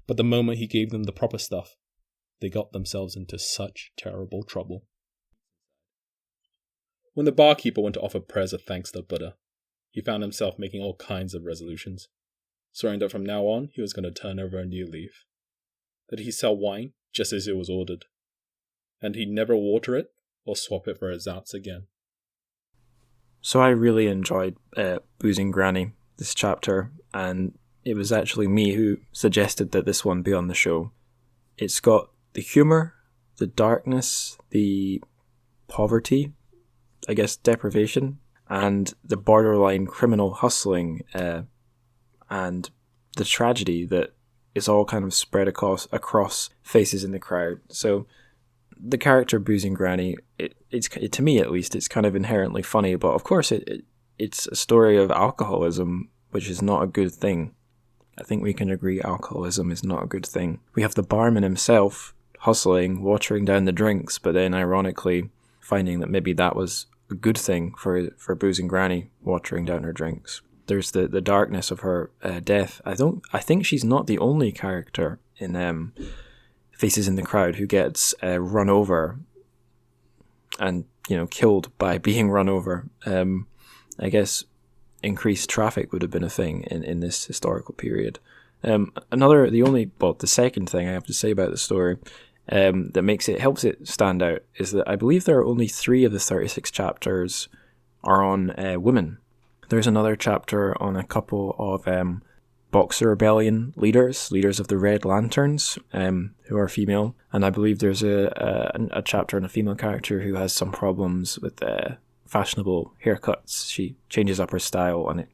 But the moment he gave them the proper stuff, they got themselves into such terrible trouble. When the barkeeper went to offer prayers of thanks to the Buddha, he found himself making all kinds of resolutions, swearing that from now on he was going to turn over a new leaf, that he'd sell wine just as it was ordered, and he'd never water it or swap it for ersatz again. So I really enjoyed Boozing Granny, this chapter, and it was actually me who suggested that this one be on the show. It's got the humour, the darkness, the poverty, I guess deprivation, and the borderline criminal hustling, and the tragedy that is all kind of spread across faces in the crowd. So the character Boozing Granny, it's to me at least, it's kind of inherently funny, but of course it's a story of alcoholism, which is not a good thing. I think we can agree alcoholism is not a good thing. We have the barman himself hustling, watering down the drinks, but then ironically finding that maybe that was a good thing for Boozing Granny, watering down her drinks. There's the darkness of her death. I think she's not the only character in Faces in the Crowd who gets run over and killed by being run over. I guess increased traffic would have been a thing in this historical period. The second thing I have to say about the story that helps it stand out is that I believe there are only 3 of the 36 chapters are on women. There's another chapter on a couple of Boxer Rebellion leaders of the Red Lanterns, who are female, and I believe there's a chapter on a female character who has some problems with fashionable haircuts. She changes up her style and it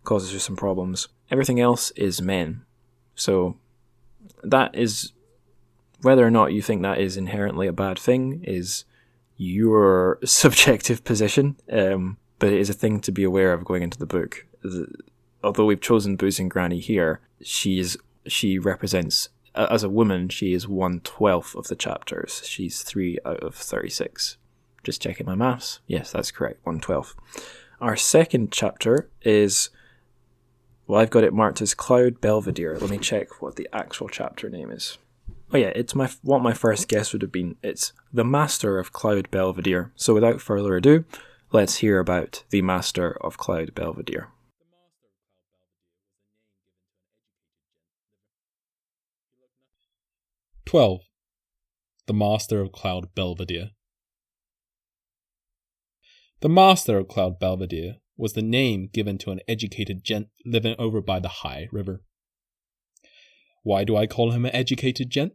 causes her some problems. Everything else is men. So that is, whether or not you think that is inherently a bad thing is your subjective position, but it is a thing to be aware of going into the book. Although we've chosen Boozing Granny here, she represents, as a woman, she is 1/12 of the chapters. She's 3 out of 36. Just checking my maths. Yes, that's correct, 1/12. Our second chapter is, well, I've got it marked as Cloud Belvedere. Let me check what the actual chapter name is. Oh yeah, it's what my first guess would have been. It's The Master of Cloud Belvedere. So without further ado, let's hear about the Master of Cloud Belvedere. 12. The Master of Cloud Belvedere. The Master of Cloud Belvedere was the name given to an educated gent living over by the High River. Why do I call him an educated gent?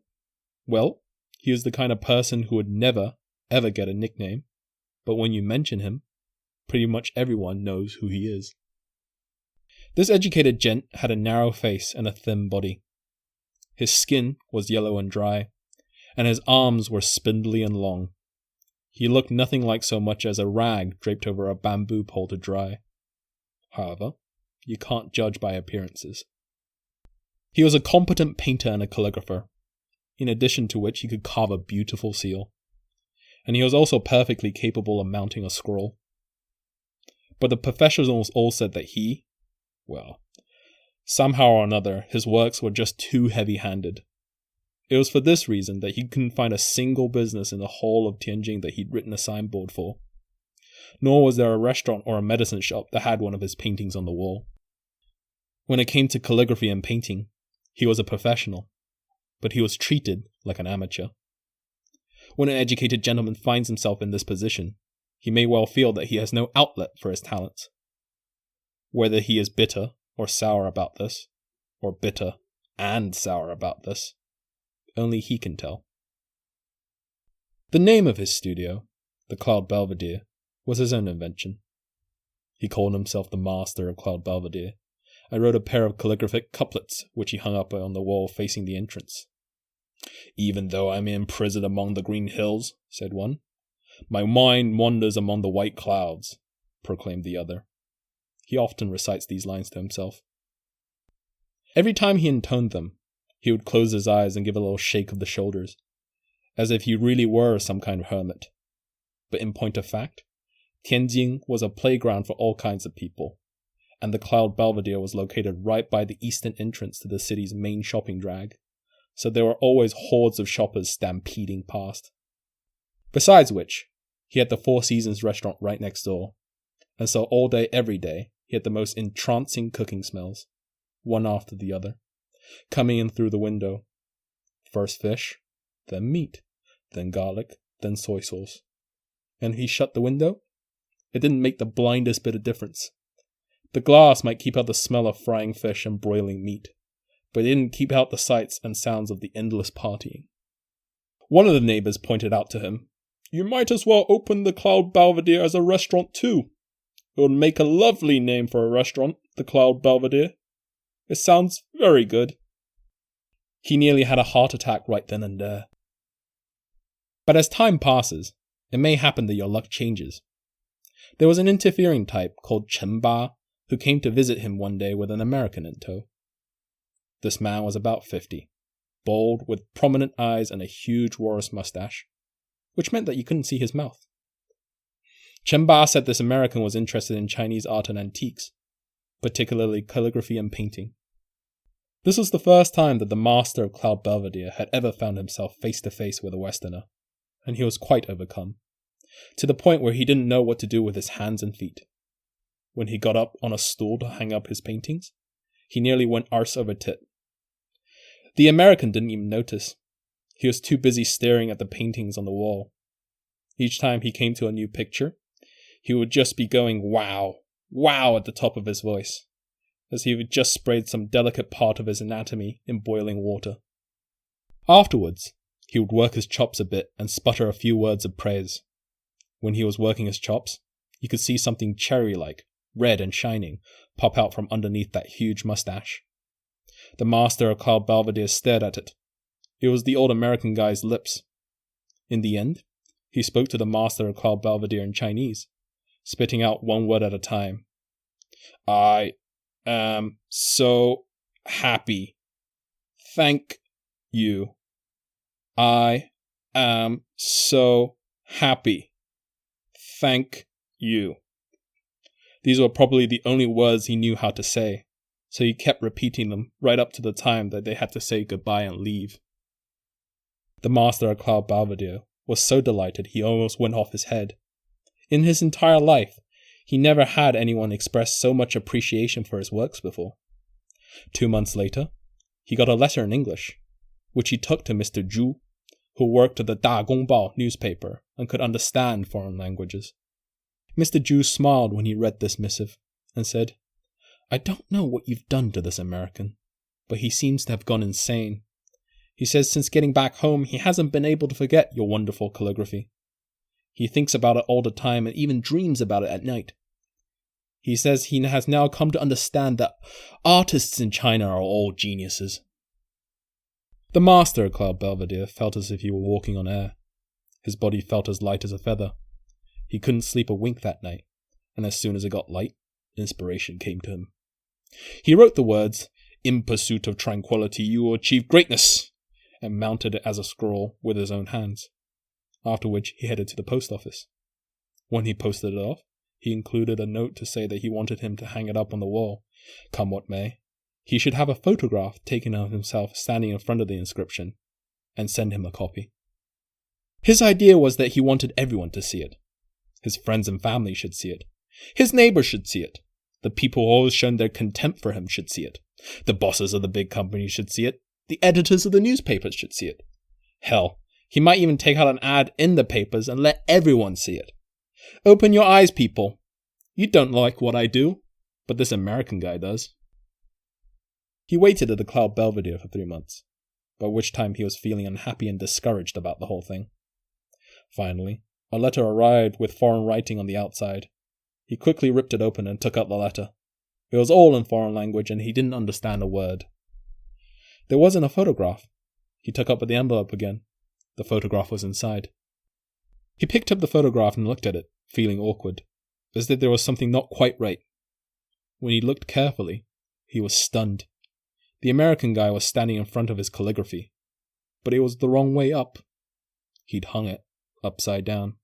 Well, he is the kind of person who would never, ever get a nickname, but when you mention him, pretty much everyone knows who he is. This educated gent had a narrow face and a thin body. His skin was yellow and dry, and his arms were spindly and long. He looked nothing like so much as a rag draped over a bamboo pole to dry. However, you can't judge by appearances. He was a competent painter and a calligrapher, in addition to which he could carve a beautiful seal. And he was also perfectly capable of mounting a scroll. But the professionals all said that somehow or another, his works were just too heavy-handed. It was for this reason that he couldn't find a single business in the whole of Tianjin that he'd written a signboard for. Nor was there a restaurant or a medicine shop that had one of his paintings on the wall. When it came to calligraphy and painting, he was a professional, but he was treated like an amateur. When an educated gentleman finds himself in this position, he may well feel that he has no outlet for his talents. Whether he is bitter or sour about this, or bitter and sour about this, only he can tell. The name of his studio, the Cloud Belvedere, was his own invention. He called himself the Master of Cloud Belvedere, and wrote a pair of calligraphic couplets which he hung up on the wall facing the entrance. "Even though I am imprisoned among the green hills," said one, "my mind wanders among the white clouds," proclaimed the other. He often recites these lines to himself. Every time he intoned them, he would close his eyes and give a little shake of the shoulders, as if he really were some kind of hermit. But in point of fact, Tianjin was a playground for all kinds of people, and the Cloud Belvedere was located right by the eastern entrance to the city's main shopping drag, so there were always hordes of shoppers stampeding past. Besides which, he had the Four Seasons restaurant right next door, and so all day every day he had the most entrancing cooking smells, one after the other, coming in through the window. First fish, then meat, then garlic, then soy sauce. And he shut the window? It didn't make the blindest bit of difference. The glass might keep out the smell of frying fish and broiling meat, but it didn't keep out the sights and sounds of the endless partying. One of the neighbors pointed out to him, "You might as well open the Cloud Belvedere as a restaurant too. It would make a lovely name for a restaurant, the Cloud Belvedere. It sounds very good." He nearly had a heart attack right then and there. But as time passes, it may happen that your luck changes. There was an interfering type called Chen Ba who came to visit him one day with an American in tow. This man was about 50, bald, with prominent eyes and a huge walrus mustache, which meant that you couldn't see his mouth. Chen Ba said this American was interested in Chinese art and antiques, particularly calligraphy and painting. This was the first time that the Master of Cloud Belvedere had ever found himself face to face with a Westerner, and he was quite overcome, to the point where he didn't know what to do with his hands and feet. When he got up on a stool to hang up his paintings, he nearly went arse over tit, The American didn't even notice. He was too busy staring at the paintings on the wall. Each time he came to a new picture, he would just be going wow, wow at the top of his voice, as he had just sprayed some delicate part of his anatomy in boiling water. Afterwards, he would work his chops a bit and sputter a few words of praise. When he was working his chops, you could see something cherry-like, red and shining, pop out from underneath that huge mustache. The master of Cloud Belvedere stared at it. It was the old American guy's lips. In the end, he spoke to the master of Cloud Belvedere in Chinese, spitting out one word at a time. I am so happy. Thank you. I am so happy. Thank you. These were probably the only words he knew how to say, so he kept repeating them right up to the time that they had to say goodbye and leave. The master of Cloud Belvedere was so delighted he almost went off his head. In his entire life, he never had anyone express so much appreciation for his works before. 2 months later, he got a letter in English, which he took to Mr. Zhu, who worked at the Da Gong Bao newspaper and could understand foreign languages. Mr. Zhu smiled when he read this missive and said, I don't know what you've done to this American, but he seems to have gone insane. He says since getting back home, he hasn't been able to forget your wonderful calligraphy. He thinks about it all the time and even dreams about it at night. He says he has now come to understand that artists in China are all geniuses. The master of Cloud Belvedere felt as if he were walking on air. His body felt as light as a feather. He couldn't sleep a wink that night, and as soon as it got light, inspiration came to him. He wrote the words, In pursuit of tranquility you will achieve greatness, and mounted it as a scroll with his own hands, after which he headed to the post office. When he posted it off, he included a note to say that he wanted him to hang it up on the wall. Come what may, he should have a photograph taken of himself standing in front of the inscription, and send him a copy. His idea was that he wanted everyone to see it. His friends and family should see it. His neighbors should see it. The people who always shown their contempt for him should see it. The bosses of the big companies should see it. The editors of the newspapers should see it. Hell, he might even take out an ad in the papers and let everyone see it. Open your eyes, people. You don't like what I do, but this American guy does. He waited at the Cloud Belvedere for 3 months, by which time he was feeling unhappy and discouraged about the whole thing. Finally, a letter arrived with foreign writing on the outside. He quickly ripped it open and took out the letter. It was all in foreign language and he didn't understand a word. There wasn't a photograph. He took up the envelope again. The photograph was inside. He picked up the photograph and looked at it, feeling awkward, as if there was something not quite right. When he looked carefully, he was stunned. The American guy was standing in front of his calligraphy, but it was the wrong way up. He'd hung it upside down.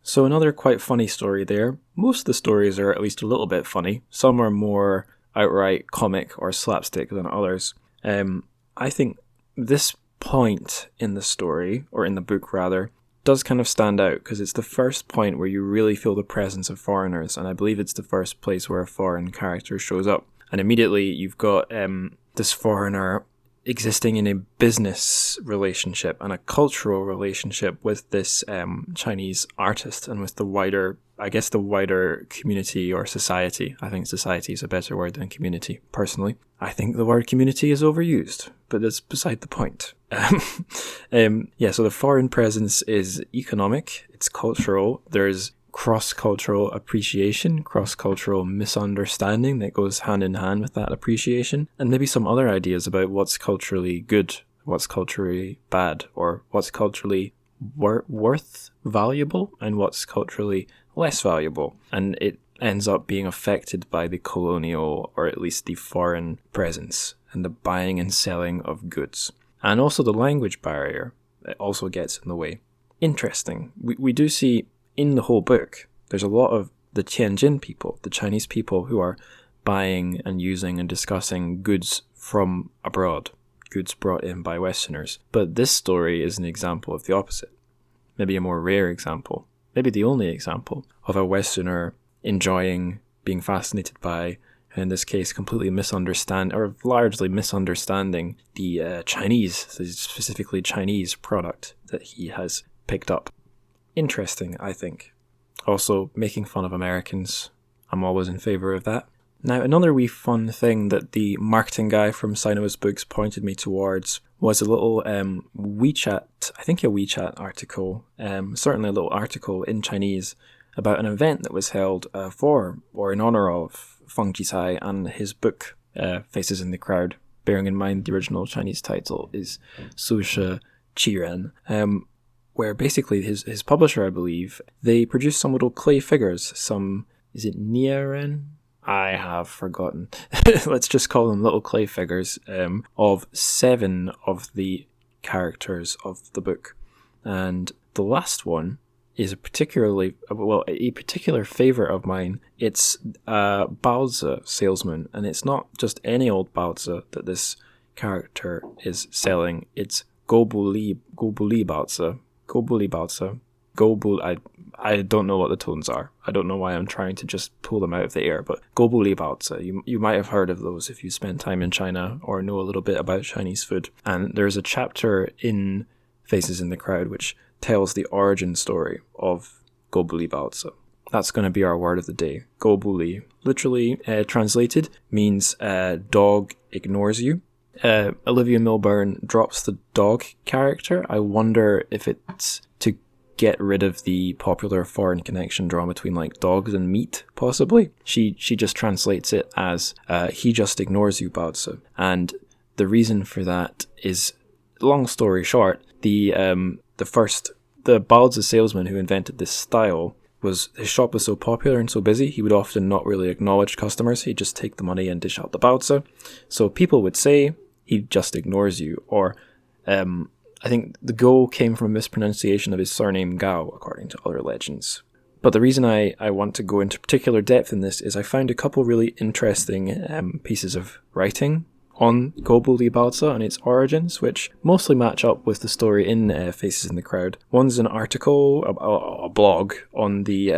So another quite funny story there. Most of the stories are at least a little bit funny. Some are more outright comic or slapstick than others. I think this point in the story, or in the book rather, does kind of stand out because it's the first point where you really feel the presence of foreigners, and I believe it's the first place where a foreign character shows up. And immediately you've got this foreigner existing in a business relationship and a cultural relationship with this Chinese artist and with the wider community or society. I think society is a better word than community, personally. I think the word community is overused, but that's beside the point. So the foreign presence is economic, it's cultural, there's cross-cultural appreciation, cross-cultural misunderstanding that goes hand in hand with that appreciation, and maybe some other ideas about what's culturally good, what's culturally bad, or what's culturally worth valuable and what's culturally less valuable. And it ends up being affected by the colonial, or at least the foreign presence, and the buying and selling of goods. And also the language barrier, it also gets in the way. Interesting. We do see in the whole book, there's a lot of the Tianjin people, the Chinese people who are buying and using and discussing goods from abroad, goods brought in by Westerners. But this story is an example of the opposite. Maybe a more rare example, maybe the only example of a Westerner enjoying, being fascinated by, in this case completely largely misunderstanding the specifically Chinese product that he has picked up. Interesting, I think. Also, making fun of Americans. I'm always in favour of that. Now, another wee fun thing that the marketing guy from Sino's Books pointed me towards was a little WeChat article, certainly a little article in Chinese about an event that was held for or in honour of Feng Jicai and his book, Faces in the Crowd. Bearing in mind the original Chinese title is Su Shi Qi Ren, where basically his publisher, I believe, they produced some little clay figures, is it Nieren? I have forgotten. Let's just call them little clay figures of 7 of the characters of the book. And the last one is a particular favourite of mine. It's a Baozi salesman, and it's not just any old Baozi that this character is selling. It's Gobuli Baozi. I don't know what the tones are. I don't know why I'm trying to just pull them out of the air, but Gobuli Baozi, you might have heard of those if you spent time in China or know a little bit about Chinese food. And there's a chapter in Faces in the Crowd which tells the origin story of Gobuli Baozi. That's going to be our word of the day. Gobuli, literally translated, means dog ignores you. Olivia Milburn drops the dog character. I wonder if it's to get rid of the popular foreign connection drawn between like dogs and meat, possibly. She just translates it as he just ignores you, Baozi. And the reason for that is, long story short, the Baozi salesman who invented this style, his shop was so popular and so busy, he would often not really acknowledge customers. He'd just take the money and dish out the Baozi. So people would say, he just ignores you, or I think the Go came from a mispronunciation of his surname Gao, according to other legends. But the reason I want to go into particular depth in this is I found a couple really interesting pieces of writing on Gobuli Baozi and its origins, which mostly match up with the story in Faces in the Crowd. One's an article, a blog, on the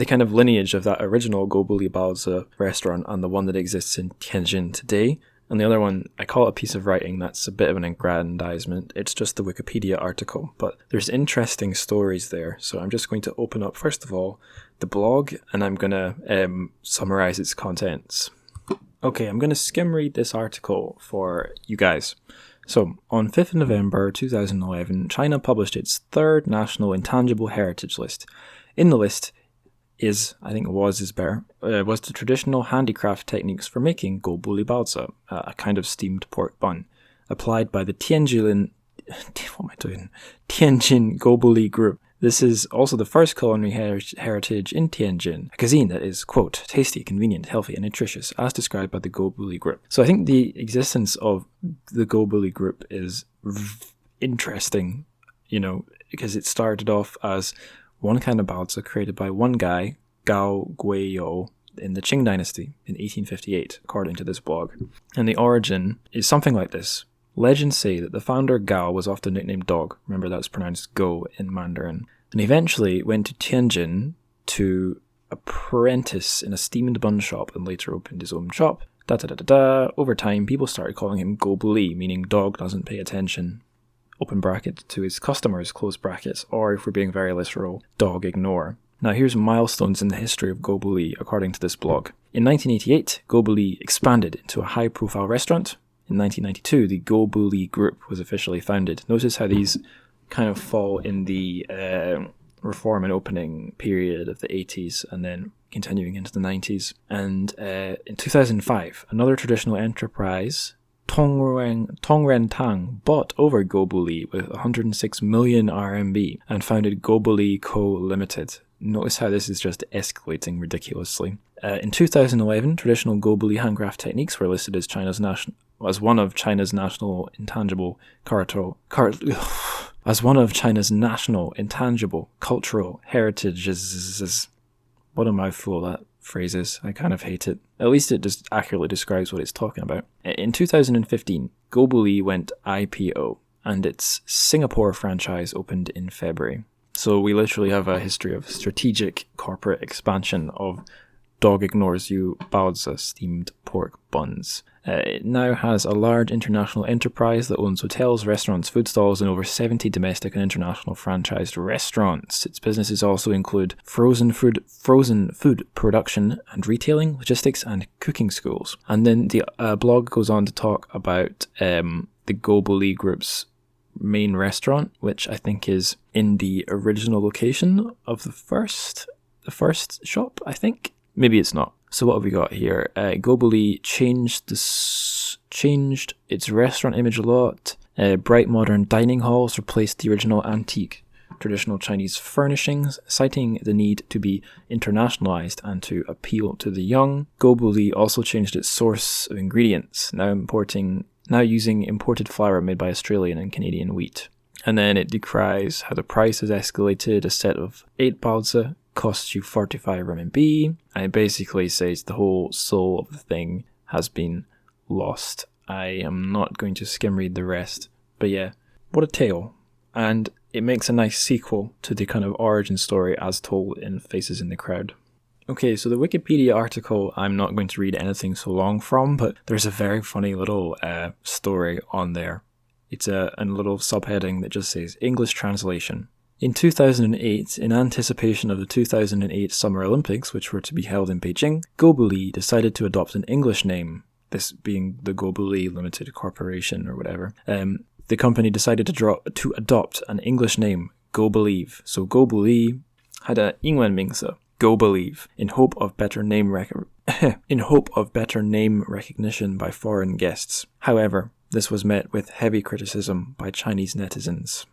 kind of lineage of that original Gobuli Baozi restaurant and the one that exists in Tianjin today. And the other one, I call it a piece of writing that's a bit of an aggrandizement. It's just the Wikipedia article, but there's interesting stories there. So I'm just going to open up, first of all, the blog, and I'm going to summarize its contents. Okay, I'm going to skim read this article for you guys. So, on 5th November 2011, China published its 3rd National Intangible Heritage List. In the list was the traditional handicraft techniques for making Gobuli Baozi, a kind of steamed pork bun, applied by the Tianjin Gobuli Group. This is also the first culinary heritage in Tianjin, a cuisine that is, quote, tasty, convenient, healthy, and nutritious, as described by the Gobuli Group. So I think the existence of the Gobuli Group is interesting, because it started off as one kind of baozi created by one guy, Gao Guiyou, in the Qing dynasty in 1858, according to this blog. And the origin is something like this. Legends say that the founder Gao was often nicknamed Dog. Remember, that's pronounced Go in Mandarin. And eventually went to Tianjin to apprentice in a steamed bun shop and later opened his own shop. Over time, people started calling him Gobuli, meaning dog doesn't pay attention. Open brackets to his customers, close brackets, or if we're being very literal, dog ignore. Now here's milestones in the history of Gobuli according to this blog. In 1988, Gobuli expanded into a high-profile restaurant. In 1992, the Gobuli Group was officially founded. Notice how these kind of fall in the reform and opening period of the 80s and then continuing into the 90s. And in 2005, another traditional enterprise, Tongren Tang, bought over Gobuli with 106 million RMB and founded Gobuli Co. Limited. Notice how this is just escalating ridiculously. In 2011, traditional Gobuli handcraft techniques were listed as one of China's national intangible cultural heritages. What a mouthful that phrase is. I kind of hate it. At least it just accurately describes what it's talking about. In 2015, Gobuli went IPO, and its Singapore franchise opened in February. So we literally have a history of strategic corporate expansion of dog ignores you, baozi steamed pork buns. It now has a large international enterprise that owns hotels, restaurants, food stalls, and over 70 domestic and international franchised restaurants. Its businesses also include frozen food production and retailing, logistics, and cooking schools. And then the blog goes on to talk about the Gobuli Group's main restaurant, which I think is in the original location of the first shop, I think. Maybe it's not. So what have we got here? Gobuli changed its restaurant image a lot. Bright modern dining halls replaced the original antique traditional Chinese furnishings, citing the need to be internationalized and to appeal to the young. Gobuli also changed its source of ingredients, now using imported flour made by Australian and Canadian wheat. And then it decries how the price has escalated. A set of 8 baozi costs you 45 RMB, and it basically says the whole soul of the thing has been lost. I am not going to skim read the rest, but yeah, what a tale. And it makes a nice sequel to the kind of origin story as told in Faces in the Crowd. Okay, so the Wikipedia article, I'm not going to read anything so long from, but there's a very funny little story on there. It's a little subheading that just says English translation. In 2008, in anticipation of the 2008 Summer Olympics, which were to be held in Beijing, Gobuli decided to adopt an English name, this being the Gobuli Limited Corporation or whatever. The company decided to adopt an English name, Go Believe. So Gobuli had a 英文名字, Go Believe, in hope of better name recognition by foreign guests. However, this was met with heavy criticism by Chinese netizens.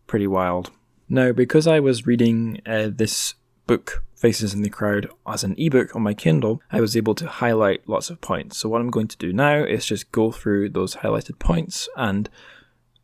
Pretty wild. Now, because I was reading this book, Faces in the Crowd, as an ebook on my Kindle, I was able to highlight lots of points. So what I'm going to do now is just go through those highlighted points, and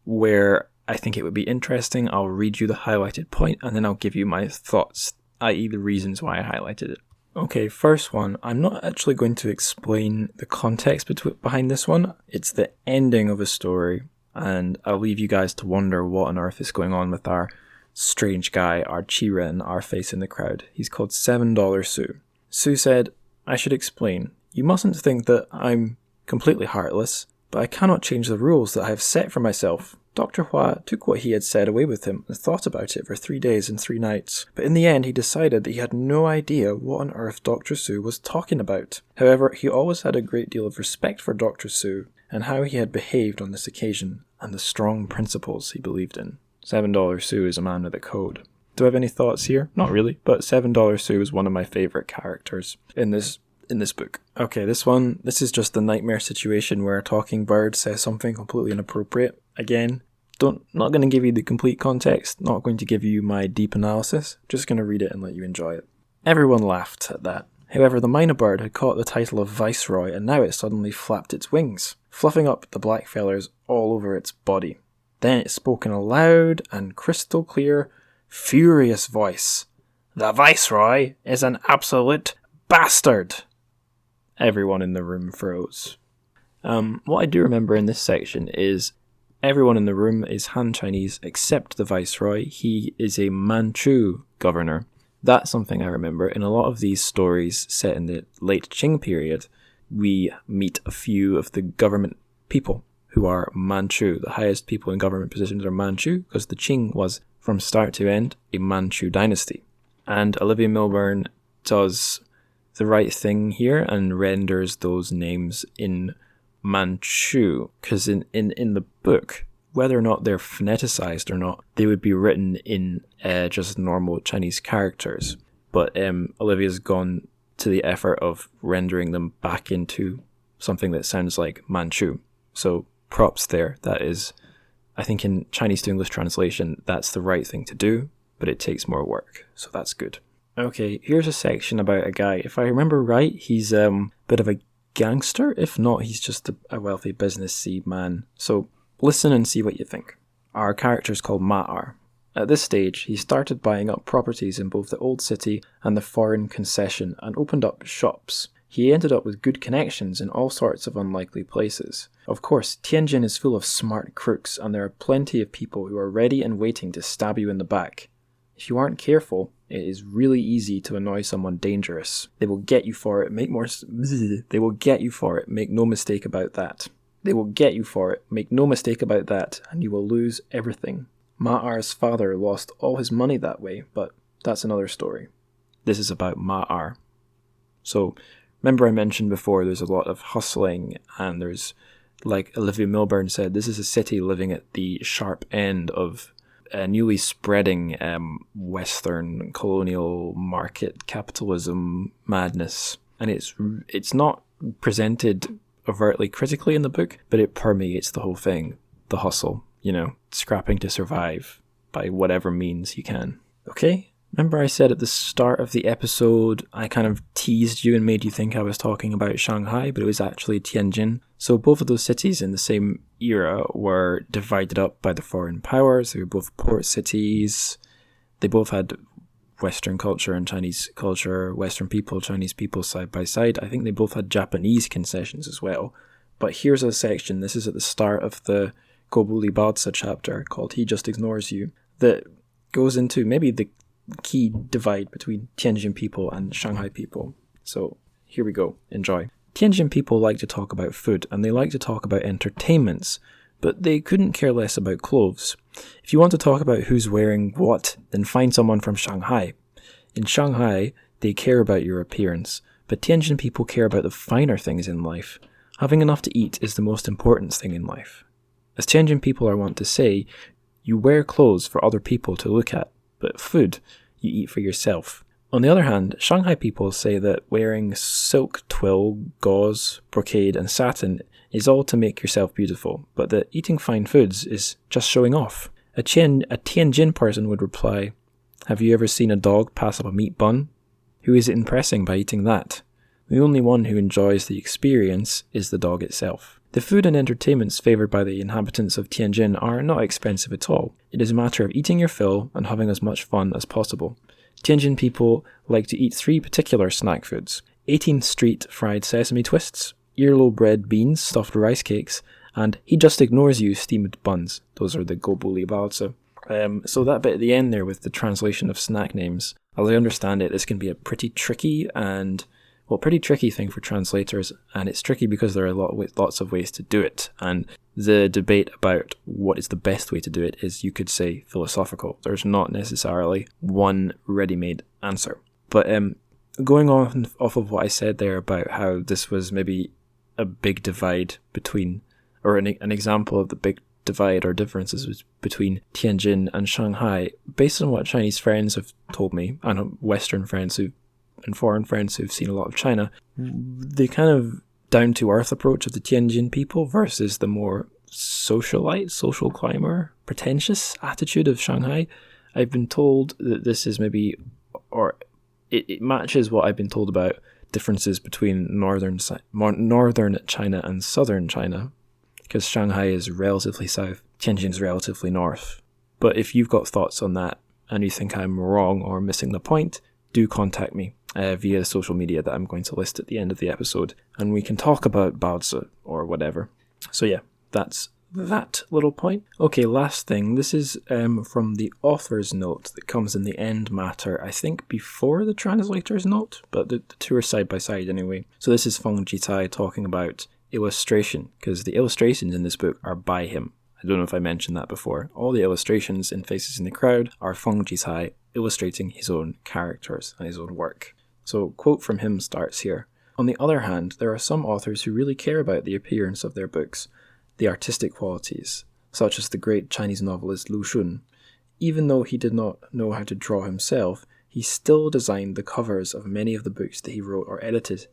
where I think it would be interesting, I'll read you the highlighted point, and then I'll give you my thoughts, i.e. the reasons why I highlighted it. Okay, first one. I'm not actually going to explain the context behind this one. It's the ending of a story, and I'll leave you guys to wonder what on earth is going on with our strange guy, our Chiren, our face in the crowd. He's called $7 Sue. Sue said, I should explain. You mustn't think that I'm completely heartless, but I cannot change the rules that I have set for myself. Dr. Hua took what he had said away with him and thought about it for 3 days and 3 nights, but in the end he decided that he had no idea what on earth Dr. Sue was talking about. However, he always had a great deal of respect for Dr. Sue and how he had behaved on this occasion and the strong principles he believed in. $7 Sue is a man with a code. Do I have any thoughts here? Not really, but $7 Sue is one of my favourite characters in this book. Okay, this is just the nightmare situation where a talking bird says something completely inappropriate. Again, not going to give you the complete context, not going to give you my deep analysis, just going to read it and let you enjoy it. Everyone laughed at that. However, the mynah bird had caught the title of Viceroy and now it suddenly flapped its wings, fluffing up the black feathers all over its body. Then it spoke in a loud and crystal clear, furious voice. The Viceroy is an absolute bastard! Everyone in the room froze. What I do remember in this section is everyone in the room is Han Chinese except the Viceroy. He is a Manchu governor. That's something I remember. In a lot of these stories set in the late Qing period, we meet a few of the government people who are Manchu. The highest people in government positions are Manchu, because the Qing was, from start to end, a Manchu dynasty. And Olivia Milburn does the right thing here and renders those names in Manchu, because in the book, whether or not they're phoneticized or not, they would be written in just normal Chinese characters. But Olivia's gone to the effort of rendering them back into something that sounds like Manchu. So props there. That is, I think in Chinese to English translation, that's the right thing to do, but it takes more work. So that's good. Okay, here's a section about a guy. If I remember right, he's a bit of a gangster. If not, he's just a wealthy businessy man. So listen and see what you think. Our character's called Ma'ar. At this stage, he started buying up properties in both the old city and the foreign concession and opened up shops. He ended up with good connections in all sorts of unlikely places. Of course, Tianjin is full of smart crooks, and there are plenty of people who are ready and waiting to stab you in the back. If you aren't careful, It is really easy to annoy someone dangerous. They will get you for it. They will get you for it. Make no mistake about that. They will get you for it. Make no mistake about that, and you will lose everything. Ma'ar's father lost all his money that way, but that's another story. This is about Ma'ar. So, remember I mentioned before there's a lot of hustling, and there's, like Olivia Milburn said, this is a city living at the sharp end of newly spreading Western colonial market capitalism madness. And it's not presented overtly critically in the book, but it permeates the whole thing. The hustle, scrapping to survive by whatever means you can. Okay? Remember I said at the start of the episode, I kind of teased you and made you think I was talking about Shanghai, but it was actually Tianjin. So both of those cities in the same era were divided up by the foreign powers. They were both port cities. They both had Western culture and Chinese culture, Western people, Chinese people side by side. I think they both had Japanese concessions as well. But here's a section, this is at the start of the Gobuli Baozi chapter called He Just Ignores You, that goes into maybe the key divide between Tianjin people and Shanghai people. So here we go. Enjoy. Tianjin people like to talk about food, and they like to talk about entertainments, but they couldn't care less about clothes. If you want to talk about who's wearing what, then find someone from Shanghai. In Shanghai, they care about your appearance, but Tianjin people care about the finer things in life. Having enough to eat is the most important thing in life. As Tianjin people are wont to say, you wear clothes for other people to look at, but food you eat for yourself. On the other hand, Shanghai people say that wearing silk, twill, gauze, brocade and satin is all to make yourself beautiful, but that eating fine foods is just showing off. A Tianjin person would reply, have you ever seen a dog pass up a meat bun? Who is it impressing by eating that? The only one who enjoys the experience is the dog itself. The food and entertainments favoured by the inhabitants of Tianjin are not expensive at all. It is a matter of eating your fill and having as much fun as possible. Tianjin people like to eat 3 particular snack foods: 18th Street fried sesame twists, earlobe bread beans stuffed rice cakes, and He Just Ignores You steamed buns. Those are the Gobuli Baozi. So that bit at the end there with the translation of snack names, as I understand it, this can be a pretty tricky thing for translators, and it's tricky because there are lots of ways to do it, and the debate about what is the best way to do it is, you could say, philosophical. There's not necessarily one ready-made answer. But going on off of what I said there about how this was maybe a big divide between, or an example of the big divide or differences between Tianjin and Shanghai, based on what Chinese friends have told me, and Western friends and foreign friends who've seen a lot of China, the kind of down-to-earth approach of the Tianjin people versus the more socialite, social climber, pretentious attitude of Shanghai. I've been told that this is maybe, or it matches what I've been told about differences between northern China and southern China, because Shanghai is relatively south, Tianjin's relatively north. But if you've got thoughts on that and you think I'm wrong or missing the point, do contact me via the social media that I'm going to list at the end of the episode, and we can talk about Baozi or whatever. So yeah, that's that little point. Okay, last thing. This is from the author's note that comes in the end matter, I think before the translator's note, but the two are side by side anyway. So this is Feng Jicai talking about illustration, because the illustrations in this book are by him. I don't know if I mentioned that before. All the illustrations in Faces in the Crowd are Feng Jicai illustrating his own characters and his own work. So, quote from him starts here. On the other hand, there are some authors who really care about the appearance of their books, the artistic qualities, such as the great Chinese novelist Lu Xun. Even though he did not know how to draw himself, he still designed the covers of many of the books that he wrote or edited.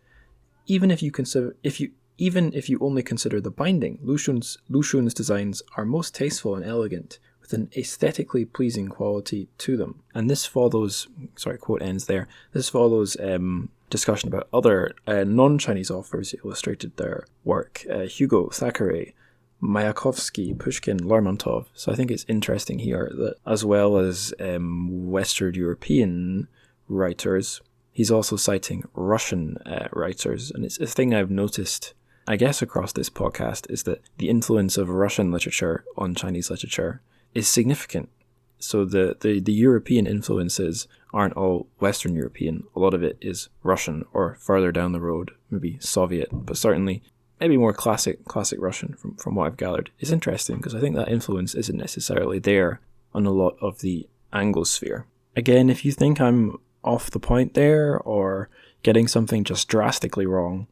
Even if you only consider the binding, Lu Xun's designs are most tasteful and elegant, with an aesthetically pleasing quality to them. And this follows, quote ends there, this follows discussion about other non-Chinese authors who illustrated their work, Hugo, Thackeray, Mayakovsky, Pushkin, Lermontov. So I think it's interesting here that as well as Western European writers, he's also citing Russian writers. And it's a thing I've noticed, I guess, across this podcast, is that the influence of Russian literature on Chinese literature is significant. So the European influences aren't all Western European. A lot of it is Russian or further down the road, maybe Soviet, but certainly maybe more classic Russian from what I've gathered. It's interesting because I think that influence isn't necessarily there on a lot of the Anglosphere. Again, if you think I'm off the point there or getting something just drastically wrong,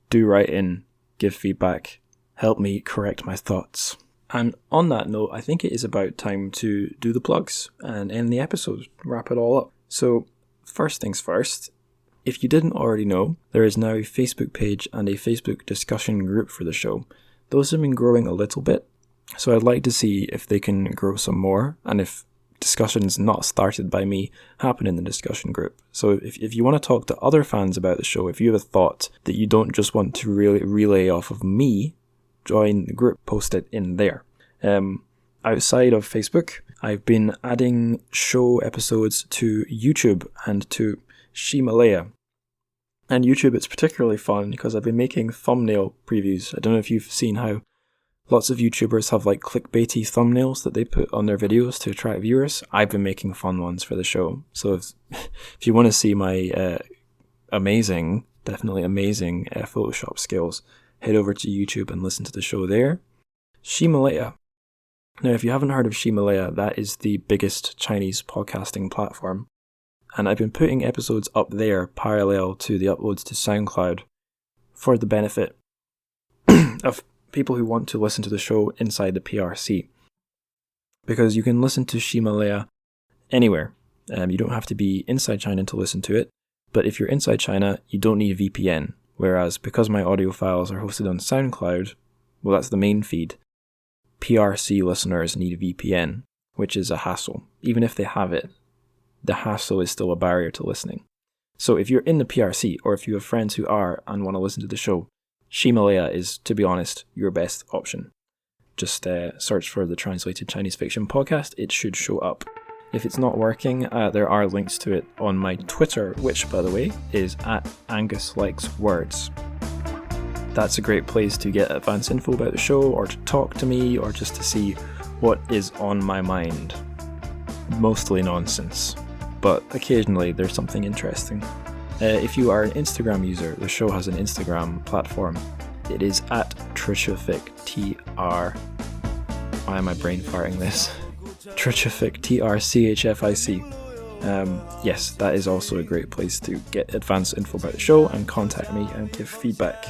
do write in, give feedback, help me correct my thoughts. And on that note, I think it is about time to do the plugs and end the episode, wrap it all up. So, first things first, if you didn't already know, there is now a Facebook page and a Facebook discussion group for the show. Those have been growing a little bit, so I'd like to see if they can grow some more, and if discussions not started by me happen in the discussion group. So if you want to talk to other fans about the show, if you have a thought that you don't just want to really relay off of me, join the group, post it in there. Outside of Facebook, I've been adding show episodes to YouTube and to Himalaya. And YouTube, it's particularly fun because I've been making thumbnail previews. I don't know if you've seen how lots of YouTubers have like clickbaity thumbnails that they put on their videos to attract viewers. I've been making fun ones for the show. So if you want to see my definitely amazing Photoshop skills, head over to YouTube and listen to the show there. Himalaya. Now, if you haven't heard of Himalaya, that is the biggest Chinese podcasting platform. And I've been putting episodes up there parallel to the uploads to SoundCloud for the benefit of people who want to listen to the show inside the PRC. Because you can listen to Himalaya anywhere. You don't have to be inside China to listen to it. But if you're inside China, you don't need a VPN. Whereas because my audio files are hosted on SoundCloud, well, that's the main feed, PRC listeners need a VPN, which is a hassle. Even if they have it, the hassle is still a barrier to listening. So if you're in the PRC, or if you have friends who are and want to listen to the show, Himalaya is, to be honest, your best option. Just search for the Translated Chinese Fiction podcast. It should show up. If it's not working, there are links to it on my Twitter, which, by the way, is @AngusLikesWords. That's a great place to get advance info about the show, or to talk to me, or just to see what is on my mind. Mostly nonsense, but occasionally there's something interesting. If you are an Instagram user, the show has an Instagram platform. It is @TrChFic, Why am I brain farting this? TrChFic, TrChFic. Yes, that is also a great place to get advance info about the show and contact me and give feedback.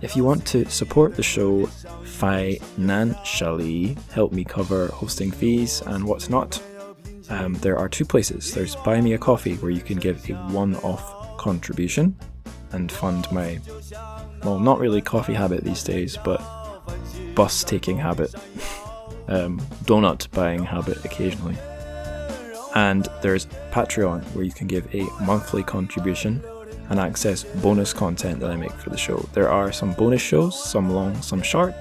If you want to support the show financially, help me cover hosting fees and what's not, there are two places. There's Buy Me a Coffee, where you can give a one-off contribution and fund my, well, not really coffee habit these days, but bus taking habit, donut buying habit occasionally. And there's Patreon, where you can give a monthly contribution and access bonus content that I make for the show. There are some bonus shows, some long, some short,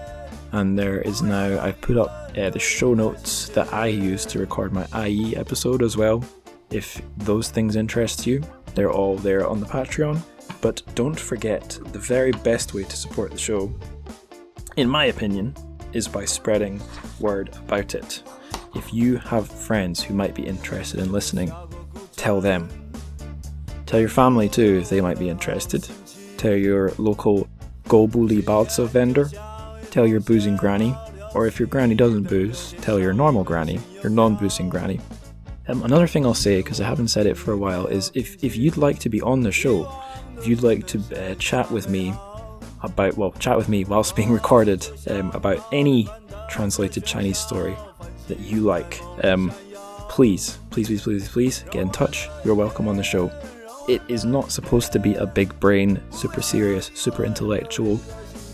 and there is now, I've put up the show notes that I use to record my IE episode as well. If those things interest you, they're all there on the Patreon. But don't forget, the very best way to support the show, in my opinion, is by spreading word about it. If you have friends who might be interested in listening, tell them. Tell your family too if they might be interested. Tell your local Gobuli Balza vendor. Tell your boozing granny. Or if your granny doesn't booze, tell your normal granny, your non-boozing granny. Another thing I'll say, because I haven't said it for a while, is if you'd like to be on the show, if you'd like to chat with me whilst being recorded about any translated Chinese story that you like, please get in touch. You're welcome on the show. It is not supposed to be a big brain, super serious, super intellectual,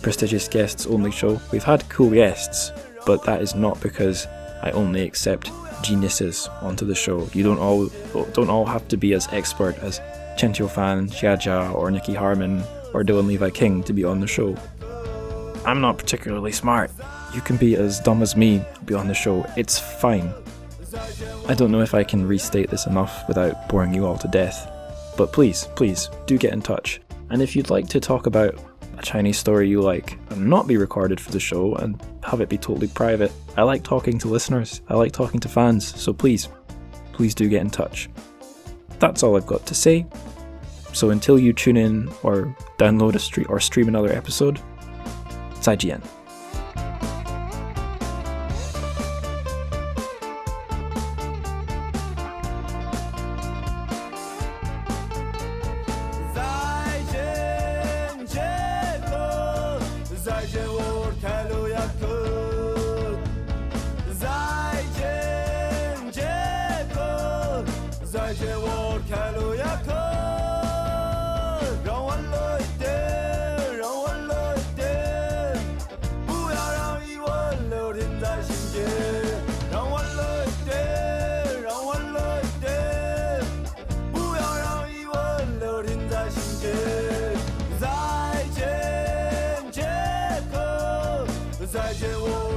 prestigious guests only show. We've had cool guests, but that is not because I only accept geniuses onto the show. You don't all have to be as expert as Chen Fan, Xia Jia, or Nicky Harmon, or Dylan Levi King to be on the show. I'm not particularly smart. You can be as dumb as me to be on the show. It's fine. I don't know if I can restate this enough without boring you all to death, but please do get in touch. And if you'd like to talk about a Chinese story you like and not be recorded for the show and have it be totally private, I like talking to listeners, I like talking to fans, so please do get in touch. that's all I've got to say. So until you tune in or download or stream another episode, 再见。再见，我。